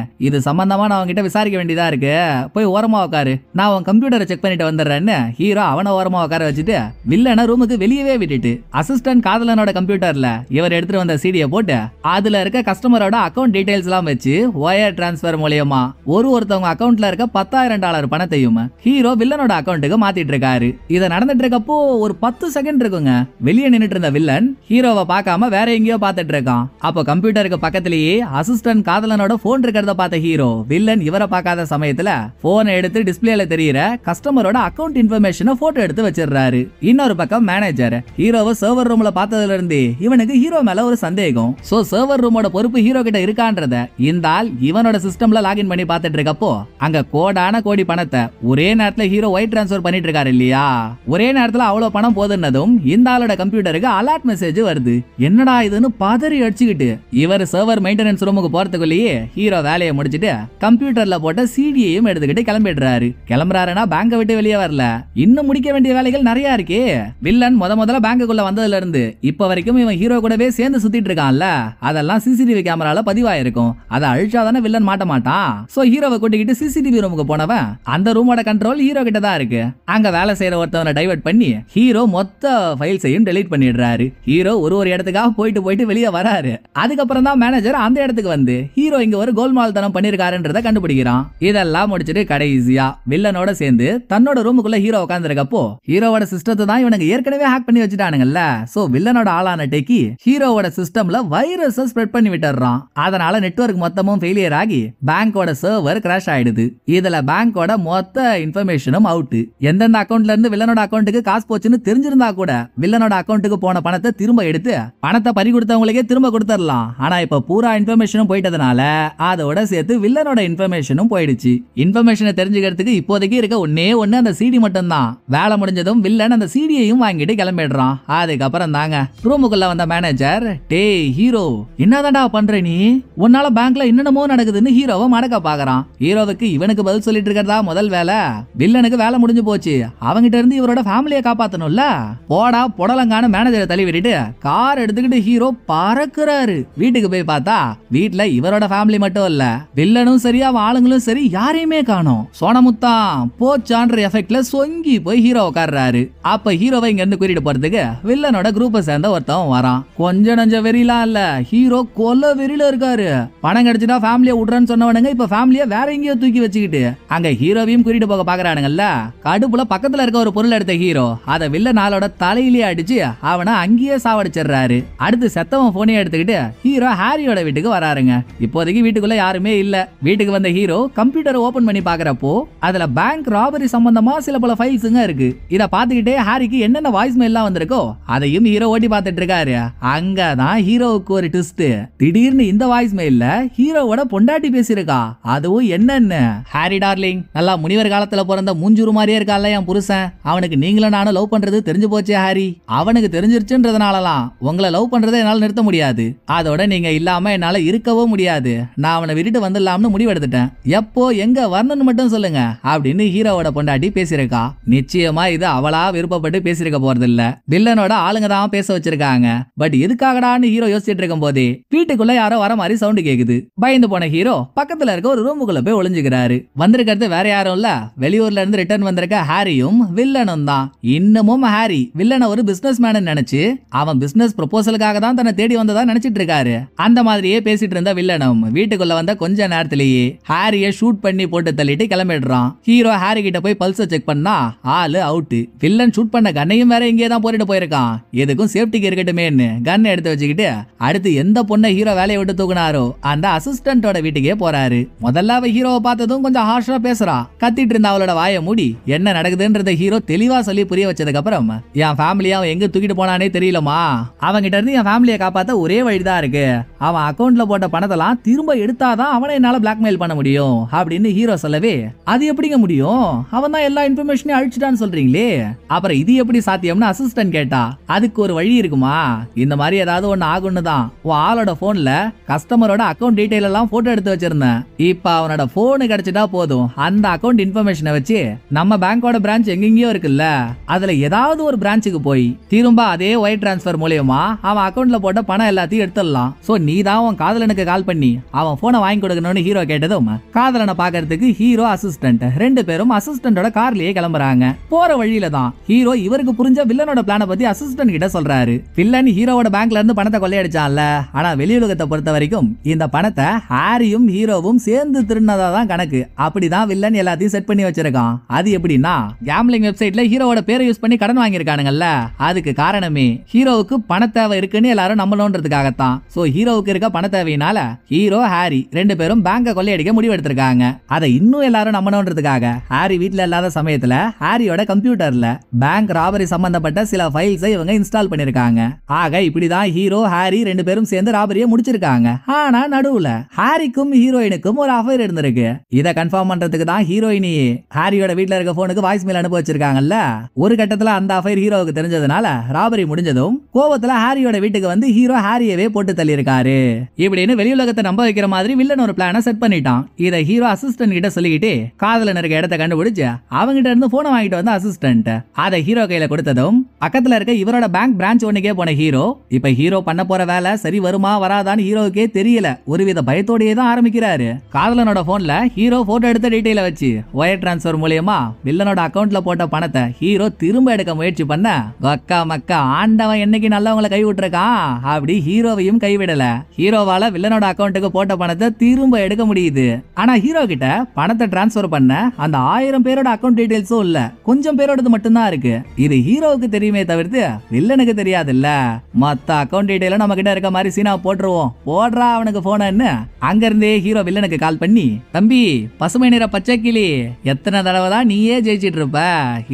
இது சம்பந்தமா நான் அவங்கிட்ட விசாரிக்க வேண்டியதா இருக்கு, போய் ஓரமா உட்காரு, நான் உன் கம்ப்யூட்டரை செக் பண்ணிட்டு வந்துடுறேன்னு ஹீரோ அவனை ஓரமா உட்கார வச்சுட்டு வில்லனை ரூமுக்கு வெளியவே விட்டுட்டு அசிஸ்டன்ட் காதலனோட கம்ப்யூட்டர்ல இவர் எடுத்துட்டு வந்த சீடியை போட்டு அதுல இருக்க கஸ்டமரோட அக்கவுண்ட் டீடைல்ஸ் எல்லாம் வச்சு ஒயர் டிரான்ஸ்பர் மூலியமா ஒருத்தவங்க அக்கவுண்ட்ல இருக்க $10,000 பணத்தையும் ஹீரோ வில்லனோட அக்கவுண்ட்டுக்கு மாத்திட்டு இருக்காரு. இத நடந்துட்டு இருக்கப்போ ஒரு 10 செகண்ட் இருக்குங்க, வெளியே நின்னுட்டு இருந்த வில்லன் ஹீரோவை பார்க்காம வேற எங்கேயோ பார்த்துட்டு இருக்கான். அப்போ கம்ப்யூட்டருக்கு பக்கத்திலேயே அசிஸ்டன்ட் காதலனோட போன் இருக்கிறத பார்த்த ஹீரோ வில்லன் இவரை பார்க்காத சமயத்துல போனை எடுத்து டிஸ்பிளேல தெரியுற கஸ்டமரோட அக்கவுண்ட் இன்ஃபர்மேஷனை போட்டோ எடுத்து வச்சிடுறாரு. இன்னொரு பக்கம் மேனேஜர் ஹீரோவை சர்வர் ரூம்ல பார்த்ததுல இருந்து இவனுக்கு ஹீரோ மேல ஒரு சந்தேகம். சோ சர்வர் ரூமோட பொறுப்பு ஹீரோ கிட்ட இருக்கான்றத இந்த ஆள் இவனோட சிஸ்டம்ல லாகின் பண்ணி பார்த்துட்டு இருக்கப்போ அங்க கோடான கோடி பணத்தை ஒரே நேரத்துல ஹீரோ ஒயிட் டிரான்ஸ்பர் பண்ணிட்டு இருக்காரு இல்லையா. ஒரே நேரத்துல அவ்வளவு பணம் போதுன்னதும் இந்த ஆளோட கம்ப்யூட்டருக்கு அலர்ட் மெசேஜ் வருது. என்னடா இதுன்னு பதறி அடிச்சுக்கிட்டு இவர் சர்வர் மெயின்டெனன்ஸ் ரூமுக்கு போறதுக்குள்ளேயே ஹீரோ வேலையை முடிச்சிட்டு கம்ப்யூட்டர்ல போட்ட சிடியையும் எடுத்துக்கிட்டு கிளம்பிடுறாரு. கிளம்புறாருன்னா பேங்கை விட்டு வெளியே வரல, இன்னும் முடிக்க வேண்டிய வேலைகள் நிறைய இருக்கே. வில்லன் முதல்ல பேங்குக்குள்ள வந்ததுல இருந்து இப்ப வரைக்கும் இவன் ஹீரோ கூடவே சேர்ந்து சுத்திட்டு இருக்கான்ல, அதெல்லாம் சிசிடிவி கேமரால பதிவாயிருக்கும். அதை அழிச்சாதானே வில்லன் மாட்ட மாட்டான். சோ ஹீரோவை கூட்டிக்கிட்டு சிசிடிவி ரூமுக்கு போனவன் அந்த ரூமோட கண்ட்ரோல் ஹீரோ கிட்ட தான் இருக்கு. அங்க வேலை செய்யற ஒருத்தவனை டைவர்ட் பண்ணி ஹீரோ மொத்த ஃபைல்ஸையும் டெலீட் பண்ணிடுறாரு. ஹீரோ ஒரு இடத்துக்காக போயிட்டு வெளியே வராரு. அதுக்கப்புறம் தான் மேனேஜர் அந்த இடத்துக்கு வந்து ஹீரோ இங்க ஒரு கோல்மால் தனம் பண்ணிருக்காருன்றத கண்டுபிடிக்கிறான். இதெல்லாம் முடிச்சிட்டு கடைசியா வில்லனோட சேர்ந்து தன்னோட ரூமுக்குள்ள ஹீரோ உட்கார்ந்திருக்கப்போ ஹீரோவோட சிஸ்டத்தை தான் இவனுக்கு ஏற்கனவே ஹேக் பண்ணி வச்சுட்டானுங்கல்ல. சோ வில்லனோட ஆளான டெக்கி ஹீரோவோட சிஸ்டம்ல வைரஸ் ஸ்ப்ரெட் பண்ணி விட்டுறான். அதனால நெட்வொர்க் மொத்தமும் ஃபெயிலியர் ஆகி பேங்கோட சர்வர் கிராஷ் ஆயிடுது. இதுல பேங்கோட மொத்த இன்ஃபர்மேஷனும் அவுட். எந்தெந்த அக்கவுண்ட்ல இருந்து வில்லனோட அக்கவுண்ட்டுக்கு காசு போச்சுன்னு தெரிஞ்சிருந்தா கூட வில்லனோட அக்கவுண்ட்டுக்கு போன பணத்தை திரும்ப எடுத்து பணத்தை பறி கொடுத்தவங்களுக்கே திரும்ப கொடுத்துடலாம். ஆனா இப்ப பூரா இன்ஃபர்மேஷனும் போயிட்டதுனால அதோட சேர்த்து வில்லனோட இன்ஃபர்மேஷனும் போயிடுச்சு. இன்ஃபர்மேஷனை தெரிஞ்சுக்கிறதுக்கு இப்போதைக்கு இருக்க ஒன்னே ஒண்ணு அந்த சிடி மட்டும் தான். வேலை முடிஞ்சதும் வில்லன் அந்த சிடியையும் வாங்கிட்டு கிளம்பிடுறான். அதுக்கப்புறம் தாங்க ரூமுக்குள்ள வந்த மேனேஜர், டேய் ஹீரோ என்னதான்டா பண்ற நீ, உன்னால பேங்க்ல என்னென்னமோ நடக்குதுன்னு ஹீரோவை மடக்க பாக்குறான். ஹீரோவுக்கு இவனுக்கு பதில் சொல்லிட்டு இருக்கிறதா முதல் வேலை. வில்லனுக்கு வேலை முடிஞ்சு போச்சு, அவங்கிட்ட இருந்து இவரோட ஃபேமிலியை காப்பாத்தணும்ல. போடா புடலங்கான மேனேஜரை தள்ளி விட்டுட்டு கார் எடுத்துக்கிட்டு ஹீரோ பறக்குறாரு. வீட்டுக்கு போய் பார்த்தா வீட்டுல இவரோட ஃபேமிலி மட்டும் இல்ல, வில்லனும் சரி அவன் ஆளுங்களும் சரி யாரையுமே காணோம். சோனமுத்தான் போச்சான்ற எஃபெக்ட்ல சொங்கி போய் ஹீரோ உட்கார்றாரு. அப்ப ஹீரோவை இங்க இருந்து கூட்டிட்டு போறதுக்கு வில்லனோட குரூப்பை சேர்ந்த ஒருத்தவன் வரான். கொஞ்சம் நஞ்ச வெறிலாம் இல்ல, ஹீரோ கொல்ல வெறியில இருக்காரு. பணம் கிடைச்சிட்டா ஃபேமிலியை விடுறேன்னு சொன்னவனுங்க இப்ப ஃபேமிலியை வேற எங்கேயோ தூக்கி வச்சுக்கிட்டு அங்க ஹீரோவையும் கூட்டிட்டு போக பாக்குறானுங்கல்ல. கடுப்புல பக்கத்துல இருக்க ஒரு பொருள் எடுத்த ஹீரோ அத வில்லன் ஆளோட தலையிலேயே அடிச்சு அவனை அங்கேயே சாவடிச்சிடுறாரு. அடுத்து செத்தவன் போனையே எடுத்துக்கிட்டு ஹீரோ ஹாரியோட வீட்டுக்கு வராருங்க. இப்போதைக்கு வீட்டுக்குள்ள யாருமே இல்ல. வீட்டுக்கு வந்த ஹீரோ கம்ப்யூட்டரை ஓபன் பண்ணி பாக்குறப்போ அதுல பேங்க் ராபரி சம்பந்தமா சில பல ஃபைல்ஸுங்க இருக்கு. இத பாத்துக்கிட்டே ஹாரிக்கு என்னென்ன வாய்ஸ் மெயில் வந்திருக்கோ அதையும் ஹீரோ ஓட்டி பார்த்துட்டு இருக்காரு. அங்கதான் ஹீரோவுக்கு ஒரு ட்விஸ்ட். திடீர்னு இந்த வாய்ஸ் மெயில்ல ஹீரோவோட பொண்டாட்டி பேசியிருக்கா. அதுவும் என்னன்னு, ஹாரி டார்லிங், நல்லா முனிவர் காலத்துல பிறந்த மூஞ்சூறு மாதிரியே இருக்கால என் புருஷன், அவனுக்கு நீங்களும் நானும் லவ் பண்றது தெரிஞ்சு போச்சே ஹாரி. அவனுக்கு தெரிஞ்சிருச்சுன்றதுனாலலாம் உங்களை லவ் பண்றதை என்னால நிறுத்த முடியாது. அதோட நீங்க இல்லாம என்னால இருக்கவும் முடியாது. நான் அவனை விட்டுட்டு வந்துடலாம்னு முடிவெடுத்துட்டேன். எப்போ எங்க வரணும்னு மட்டும் சொல்லுங்க அப்படின்னு ஹீரோவோட பொண்டாட்டி பேசியிருக்கா. நிச்சயமா இது அவளா விருப்பப்பட்டு பேசியிருக்க போறது இல்ல, வில்லனோட ஆளுங்க தான் பேச வச்சிருக்காங்க. பட் எதுக்காகடான்னு ஹீரோ யோசிச்சுட்டு இருக்கும் போதே வீட்டுக்குள்ள யாரோ வர மாதிரி சவுண்ட் கேக்குது. பயந்து போன ஹீரோ பக்கத்துல இருக்க ஒரு ரூமுக்குள்ள போய் ஒளிஞ்சுக்கிறாரு. வந்திருக்கிறது வேற யாரும் இல்ல, வெளியூர்ல இருந்து ரிட்டர்ன் வந்திருக்க ஹாரியும் வில்லனும் தான். இன்னமும் ஹாரி வில்லனை ஒரு பிசினஸ் மேன் நினைச்சு அவன் பிசினஸ் ப்ரொபோசலுக்காக தான் தன்னை தேடி வந்ததா நினைச்சிட்டு இருக்காரு. அந்த மாதிரியே பேசிட்டு இருந்த வில்லனும் வீட்டுக்குள்ள வந்த கொஞ்ச நேரத்திலேயே ஹாரிய ஷூட் பண்ணி போட்டு தள்ளிட்டு கிளம்பிடுறான். ஹீரோ ஹாரி கிட்ட போய் பல்ஸ செக் பண்ணா ஆளு அவுட். வில்லன் ஷூட் பண்ண கண்ணையும் வேற எங்கேயே தான் போட்டுட்டு போயிருக்கான். எதுக்கும் சேஃப்டிக்கு இருக்கட்டுமேன்னு கன் எடுத்து வச்சுக்கிட்டு அடுத்து எந்த பொண்ணை ஹீரோ வேலையை விட்டு தூக்குனாரோ அந்த அசிஸ்டன்டோட வீட்டுக்கே போறாரு. முதல்ல அவ ஹீரோவை பார்த்ததும் கொஞ்சம் ஹார்ஷா பேசுறா. கத்திட்டு இருந்த அவளோட வாயை மூடி என்ன நடக்குதுன்றத ஹீரோ தெளிவா சொல்லி புரிய வச்சதுக்கு அப்புறம், என் ஃபேமிலியை அவன் எங்க தூக்கிட்டு போனானே தெரியலமா, அவங்கிட்ட இருந்து என் ஃபேமிலியை காப்பாத்த ஒரே வழிதான் இருக்கு, அவன் அக்கவுண்ட்ல போட்ட பணத்தெல்லாம் திரும்ப எடுத்தாதான் அவனை என்னால பிளாக்மெயில் பண்ண முடியும் அப்படின்னு ஹீரோ சொல்லவே, அது எப்படிங்க முடியும், அவன் தான் எல்லா இன்ஃபர்மேஷனையும் அழிச்சிட்டான்னு சொல்றீங்களே, அப்புறம் இது எப்படி சாத்தியம்னு அசிஸ்டன்ட் கேட்டா. அதுக்கு ஒரு வழி இருக்குமா, இந்த மாதிரி ஏதாவது ஒண்ணு ஆகும்னு தான் உன் ஆளோட போன்ல கஸ்டமரோட அக்கவுண்ட் டீடைல் எல்லாம் போட்டோ எடுத்து வச்சிருந்தேன். இப்ப அவனோட போனு கிடைச்சிட்டா போதும், அந்த அக்கவுண்ட் இன்ஃபர்மேஷனை வச்சு நம்ம பேங்கோட பிரான்ச் எங்கெங்கயோ இருக்குல்ல அதுல ஏதாவது ஒரு பிரான்ச்சுக்கு போய் திரும்ப அதே ஒயர் டிரான்ஸ்பர் மூலமா அவன் அக்கவுண்ட்ல போட்ட பணம் எல்லாத்தையும் எடுத்துடலாம். சோ நீ தான் உன் காதலனுக்கு கால் பண்ணி அவன் போனை வாங்கி கொடுக்கணும்னு ஹீரோ கேட்டதும் காதலனை பாக்குறதுக்கு ஹீரோ அசிஸ்டன்ட் ரெண்டு பேரும் அசிஸ்டன்டோட கார்லயே கிளம்புறாங்க. போற வழியில தான் ஹீரோ இவருக்கு புரிஞ்ச வில்லனோட பிளான பத்தி அசிஸ்டன்ட் கிட்ட சொல்றாரு. வில்லன் ஹீரோவோட பேங்க்ல இருந்து பணத்தை கொள்ளையடிச்சான்ல, ஆனா வெளியுலகத்தை பொறுத்த வரைக்கும் இந்த பணத்தை ஹாரியும் ஹீரோவும் சேர்ந்து திருடினதா தான் கணக்கு. அப்படிதான் வில்லன் எல்லாத்தையும் செட் பண்ணி வச்சிருக்கான். அது எப்படின்னா, கேம்லிங் வெப்சைட்ல ஹீரோவோட பேரை யூஸ் பண்ணி கடன் வாங்கியிருக்கானுங்கல்ல, அதுக்கு காரணமே ஹீரோவுக்கு பண தேவை இருக்குன்னு எல்லாரும் நம்பணும்ன்றதுக்காகத்தான். சோ ஹீரோவுக்கு இருக்க பண தேவையினால ஹீரோ ஹாரி ரெண்டு பேரும் பேங்க கொள்ளையடிக்க முடிவெடுத்திருக்காங்க. அதை இன்னும் எல்லாரும் நம்பணும்ன்றதுக்காக ஹாரி வீட்ல இல்லாத சமயத்துல ஹாரியோட கம்ப்யூட்டர்ல பேங்க் ராபரி சம்பந்தப்பட்ட சில ஃபைல்ஸை இவங்க இன்ஸ்டால் பண்ணிருக்காங்க. ஆக இப்படிதான் ஹீரோ ஹாரி ரெண்டு பேரும் சேர்ந்து ராபரியை முடிச்சிருக்காங்க. ஆனா நடுவுல ஹாரிக்கும் ஹீரோயினுக்கும் ஒரு அஃபேர் இருந்திருக்கு. இத கன்ஃபார்ம் பண்றதுக்கு தான் ஹீரோயினி ஹாரியோட வீட்ல இருக்க போனுக்கு வாய்ஸ் மெயில் அனுப்பி வச்சிருக்காங்கல்ல. ஒரு கட்டத்துல அந்த அஃபேர் ஹீரோவுக்கு தெரிஞ்சதுனால ராபரி முடிஞ்சதும் கோவத்துல ஹாரியோட வீட்டுக்கு வந்து ஹீரோ ஹாரியவே போட்டு தள்ளி இருக்காரு. இப்படின்னு வெளியுலகத்தை நம்ப வைக்கிற மாதிரி வில்லன் ஒரு பிளான செட் பண்ணிட்டான். இத ஹீரோ அசிஸ்டன்ட் கிட்ட சொல்லிக்கிட்டு காதலன் இருக்க இடத்தை கண்டுபிடிச்சு அவங்கிட்ட இருந்து போனை வாங்கிட்டு வந்த அசிஸ்டன்ட் அதை ஹீரோ கையில கொடுத்ததும் பக்கத்துல இருக்க இவரோட பேங்க் பிரான்ச் ஒண்ணுக்கே போன ஹீரோ இப்ப ஹீரோ பண்ண போற வேலை சரி வருமா வராதான்னு ஹீரோவுக்கே தெரியல. ஒருவித பயத்தோடயே தான் ஆரம்பிக்கிறாரு. காதலனோட போன்ல ஹீரோ போட்டோ எடுத்த டீடைல வச்சு ஒயர் டிரான்ஸ்பர் மூலமா வில்லனோட அக்கவுண்ட்ல போட்ட பணத்தை ஹீரோ திரும்ப எடுக்க முயற்சி பண்ண அக்கா மக்கா ஆண்டவன் என்னைக்கு நல்லவங்களை கை விட்டுருக்கான். அப்படி ஹீரோவையும் கைவிடல. ஹீரோவால வில்லனோட அக்கவுண்ட்டுக்கு போட்ட பணத்தை திரும்ப எடுக்க முடியுது. ஆனா ஹீரோ கிட்ட பணத்தை டிரான்ஸ்பர் பண்ண அந்த 1000 பேரோட அக்கவுண்ட் டீடைல்ஸும் இல்ல, கொஞ்சம் பேரோடது மட்டும்தான் இருக்கு. இது ஹீரோவுக்கு தெரியுமே தவிர்த்து வில்லனுக்கு தெரியாது இல்ல. மத்த அக்கவுண்ட் டீடைல நம்ம கிட்ட இருக்க மாதிரி சீனா போட்டுருவோம், போடுறா அவனுக்கு போனன்னு அங்க இருந்தே ஹீரோ வில்லனுக்கு கால் பண்ணி, தம்பி பசுமை நிற பச்சை கிளி எத்தனை தடவை தான் நீயே ஜெயிச்சிட்டு இருப்ப,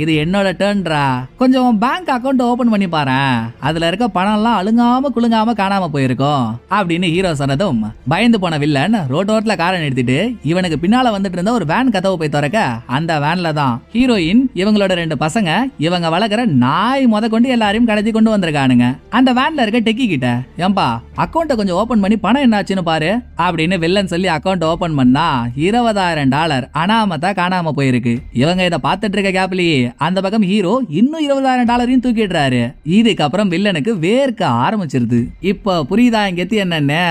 இது என்னோட டர்ன்ரா, கொஞ்சம் பேங்க் அக்கவுண்ட் ஓபன் பண்ணி பாரு, அதுல இருக்க பணம் எல்லாம் அழுங்காம குலுங்காம காணாம போயிருக்கும் அப்படின்னு ஹீரோ சொன்னதும் பயந்து போன வில்லன் ரோட்டோட்ல காரை நிறுத்திட்டு இவனுக்கு பின்னால வந்துட்டு இருந்த ஒரு வேன் கதவை போய் திறக்க அந்த வேன்ல தான் ஹீரோயின் இவங்களோட 2 பசங்க இவங்க வளர்க்குற நாய் முத கொண்டு எல்லாரையும் கடத்தி கொண்டு வந்திருக்கானுங்க. அந்த வேன்ல இருக்க டெக்கி கிட்ட, ஏம்பா அக்கௌண்ட்டை கொஞ்சம் ஓபன் பண்ணி பணம் என்னாச்சுன்னு பாரு அப்படின்னு வில்லன் சொல்லி அக்கௌண்ட் ஓபன் பண்ணா $20,000 அனாமத்தா காணாம போயிருக்கு. இவங்க இதை பார்த்துட்டு இருக்க கேப்லயே அந்த பக்கம் ஹீரோ இன்னும் $20,000 தூக்கிடுறாரு. இதுக்கப்புறம் வில்லனுக்கு வேர்க்க ஆரம்பிச்சிருது. இப்ப புரியுதா என் கெத்தி என்னன்னு?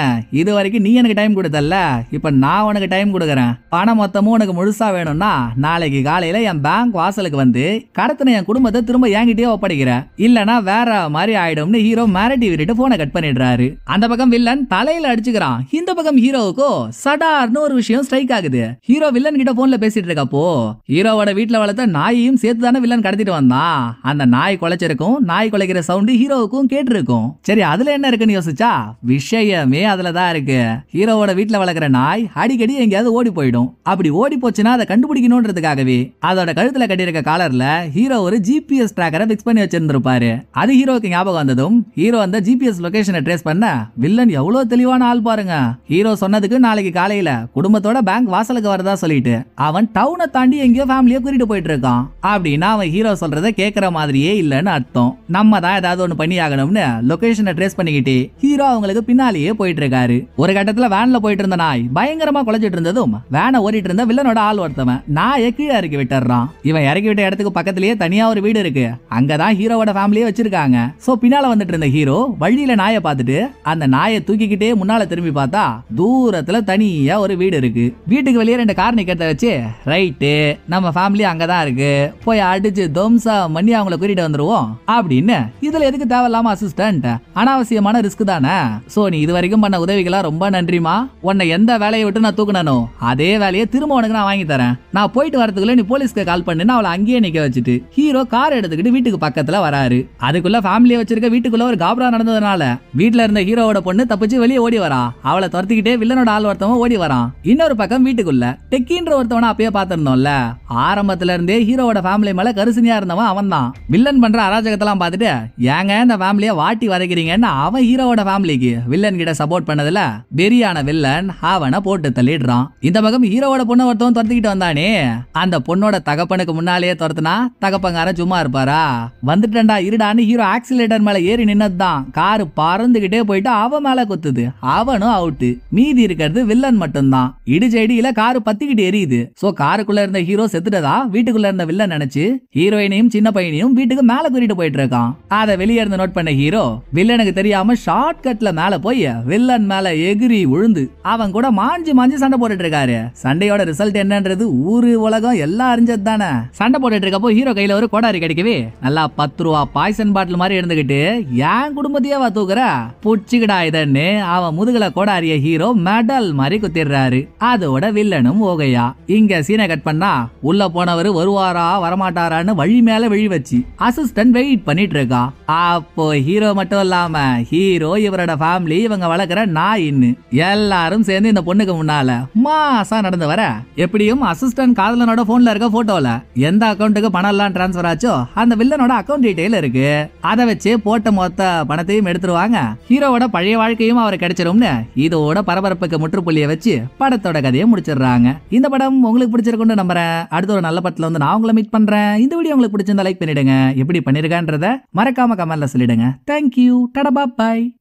இது வரைக்கும் நீ எனக்கு டைம் கொடுத்தல்ல, இப்ப நான் உனக்கு டைம் கொடுக்கறேன். பணம் மொத்தமும் உனக்கு முழுசா வேணும்னா நாளைக்கு காலையில என் பேங்க் வாசலுக்கு வந்து கடத்தின என் குடும்பத்தை திரும்ப என்கிட்டயே ஒப்படைக்கிற, இல்லனா வேற மாதிரி ஆயிடும்னு ஹீரோ மிரட்டி விட்டுட்டு போனை கட் பண்ணிடுறாரு. அந்த பக்கம் வில்லன் தலையில அடிச்சுக்கிறான். இந்த பக்கம் ஹீரோவுக்கோ சடார்னு ஒரு விஷயம் ஸ்ட்ரைக் ஆகுது. ஹீரோ வில்லன் கிட்ட போன்ல பேசிட்டு இருக்கப்போ ஹீரோவோட வீட்டுல வளர்த்த நாயையும் சேர்த்து தானே வில்லன் கடத்திட்டு வந்தான். அந்த நாய் குலைச்சிருக்கும், நாய் குலைக்கிற சவுண்ட் ஹீரோவுக்கும் கேட்டிருக்கும். சரி அதுல என்ன இருக்குன்னு யோசிச்சா விஷயமே அதுலதான் இருக்கு. ஹீரோவோட வீட்டுல வளர்க்குற நாய் அடிக்கடி எங்கேயாவது ஓடி போயிடும். அப்படி ஓடி போச்சுன்னா அதை கண்டுபிடிக்கணும்ன்றதுக்காகவே அதோட கழுத்துல கட்டியிருக்க காலர்ல ஹீரோ ஒரு ஜிபிஎஸ் டிராக்கரை பிக்ஸ் பண்ணி வச்சிருந்திருப்பாரு. அது ஹீரோக்கு ஞாபகம் வந்ததும் ஹீரோ அந்த ஜிபிஎஸ் லொகேஷனை ட்ரேஸ் பண்ண வில்லன் எவ்வளவு தெளிவான ஆள் பாருங்க. ஹீரோ சொன்னதுக்கு நாளைக்கு காலையில குடும்பத்தோட பேங்க் வாசலுக்கு வரதா சொல்லிட்டு அவன் டவுனை தாண்டி எங்கேயோ ஃபேமிலியை கூட்டிட்டு போயிட்டு இருக்கான். அப்படின்னா அவன் ஹீரோ சொல்றத கேட்கற மாதிரியே இல்லன்னு அர்த்தம். நம்ம தான் ஏதாவது ஒண்ணு பண்ணி ஆகணும்னு லொகேஷனை ட்ரேஸ் பண்ணிக்கிட்டு ஹீரோ அவங்களுக்கு பின்னாலேயே போயிட்டு இருக்காரு. ஒரு கட்டத்துல வேன்ல போயிட்டு இருந்த நாய் பயங்கரமா குலைச்சிட்டு இருந்ததும் வேனை ஓடிட்டு இருந்த வில்லனோட ஆள் ஒருத்தவன் நாயை கீழே இறக்கி விட்டுறான். இவன் இறக்கி விட்ட இடத்துக்கு பக்கத்திலேயே தனியா ஒரு வீடு இருக்கு. அங்கதான் ஹீரோவோட ஃபேமிலியே வச்சிருக்காங்க. சோ பின்னால வந்துட்டு இருந்த ஹீரோ வழியில நாயை பார்த்துட்டு அந்த நாயை தூக்கிக்கிட்டே முன்னால திரும்பி பார்த்தா தூரத்துல தனியா ஒரு வீடு இருக்கு. வீட்டுக்கு வெளியே 2 கார் நிக்கிறத வச்சு ரைட்டு நம்ம ஃபேமிலி அங்கதான் இருக்கு, போய் அடிச்சு தம்சா மண்ணி அவங்களை கூட்டிட்டு வந்துருவோம் அப்படின்னு. இதுல எதுக்கு தேவையில்லாம அசிஸ்டன்ட், அனாவசியமான ரிஸ்க் தானே. சோ நீ இது வரைக்கும் பண்ண உதவிகளா ரொம்ப நன்றிமா, உன்னை எந்த வேலையை விட்டு நான் தூக்கணும் அதே வேலையை திரும்ப உனக்கு நான் வாங்கி தரேன், நான் போயிட்டு வரதுக்குள்ள நீ போலீஸ்க்கு கால் பண்ணுன்னு அவளை அங்கேயே நிக்க வச்சுட்டு ஹீரோ கார் எடுத்துக்கிட்டு வீட்டுக்கு பக்கத்துல வராரு. அதுக்குள்ள ஃபேமிலியை வச்சிருக்க வீட்டுக்குள்ள ஒரு காபரா நடந்ததுனால வீட்டுல இருந்த ஹீரோவோட பொண்ணு தப்பிச்சு வெளியே ஓடி வரா. அவளை துரத்திக்கிட்டே வில்லனோட ஆள் ஒருத்தவன் ஓடி வரான். இன்னொரு பக்கம் வீட்டுக்குள்ள டெக்கின்ற ஒருத்தவனை அப்பயே பாத்திருந்தோம்ல, ஆரம்பத்துல இருந்தே ஹீரோவோட ஃபேமிலி மேல கரிசனியா இருந்தவன் அவன் தான். வில்லன் பண்ற அராஜகத்தெல்லாம் பார்த்துட்டு ஏங்க இந்த ஃபேமிலியை வாட்டி வதைக்கிறீங்கன்னு அவன் ஹீரோவோட ஃபேமிலிக்கு வில்லன் கிட்ட சப்போர்ட் பண்ணதுல வெறியான வில்லன் அவனை போட்டு தள்ளிடுறான். இந்த பக்கம் ஹீரோவோட பொண்ணை ஒருத்தவன் துரத்திக்கிட்டு வந்தானே, அந்த பொண்ணோட தகப்பனுக்கு முன்னாலேயே துரத்துனா தகப்பங்காரன் சும்மா இருப்பாரா? வந்துட்டா இருடான்னு ஹீரோ ஆக்சிலேட்டர் மேல ஏறி நின்னதுதான் காரு பறந்துகிட்டே போயிட்டு அவன் மேல குத்துது. அவனும் அவுட்டு. மீதி இருக்கிறது வில்லன் மட்டும்தான். இடிச்சடியில காரு பத்திக்கிட்டு எரியுது. சோ காருக்குள்ள இருந்த ஹீரோ செத்துட்டதா வீட்டுக்குள்ள இருந்த வில்லன் நினைச்சு ஹீரோயினையும் சின்ன பையனையும் வீட்டுக்கு மேல கூட்டிட்டு போயிட்டு இருக்கான். அதை வெளியே இருந்து நோட் பண்ண ஹீரோ வில்லனுக்கு தெரியாம ஷார்ட் கட்ல மேல போய் வில்லன் மேல எகிரி விழுந்து அவன் கூட மாஞ்சி மாஞ்சி சண்டை போட்டு போட்டுட்டு இருக்காரு. சண்டையோட ரிசல்ட் என்னன்றது ஊரு உலகம் எல்லாம் அறிஞ்சது தானே. சண்டை போட்டுட்டு இருக்கப்போ ஹீரோ கையில ஒரு கோடாரி கிடைக்கவே நல்லா 10 ரூபா பாய்சன் பாட்டில் மாதிரி இருந்துகிட்டு ஏன் குடும்பத்தையே தூக்குற புடிச்சுக்கிடா இதன்னு அவன் முதுகுல கோடாரிய ஹீரோ மெடல் மாதிரி குத்திடுறாரு. அதோட வில்லனும் ஓகையா. இங்க சீனை கட் பண்ணா உள்ள போனவர் வருவாரா வரமாட்டாரான்னு வழி மேல விழி வச்சு அசிஸ்டன்ட் வெயிட் பண்ணிட்டு இருக்கா. அப்போ ஹீரோ மட்டும் இல்லாம ஹீரோ இவரோட ஃபேமிலி இவங்க வளர்க்குற நாயின்னு எல்லாரும் சேர்ந்து இந்த பொண்ணுக்கு முன்னால மாசா நடந்து வர எப்படியும் அசிஸ்டன்ட் காதலனோட போன்ல இருக்க போட்டோல எந்த அக்கௌண்ட்டுக்கு பணம் எல்லாம் டிரான்ஸ்பர் ஆச்சோ அந்த வில்லனோட அக்கௌண்ட் டீடைல் இருக்கு. அதை வச்சு போட்ட மொத்த பணத்தையும் எடுத்துருவாங்க. ஹீரோவோட பழைய வாழ்க்கையும் அவர் கிடைச்சிரும்னு இதோட பரபரப்புக்கு முற்றுப்புள்ளிய வச்சு படத்தோட கதையை முடிச்சிடுறாங்க. இந்த படம் உங்களுக்கு பிடிச்சிருக்குன்னு நம்புறேன். அடுத்த ஒரு நல்ல படத்துல வந்து நான் உங்களை மீட் பண்றேன். இந்த வீடியோ உங்களுக்கு பிடிச்சிருந்தா லைக் பண்ணிடுங்க. எப்படி பண்ணிருக்கான்றத மறக்காம கமெண்ட்ல சொல்லிடுங்க. தேங்க்யூ. டடா பாய்.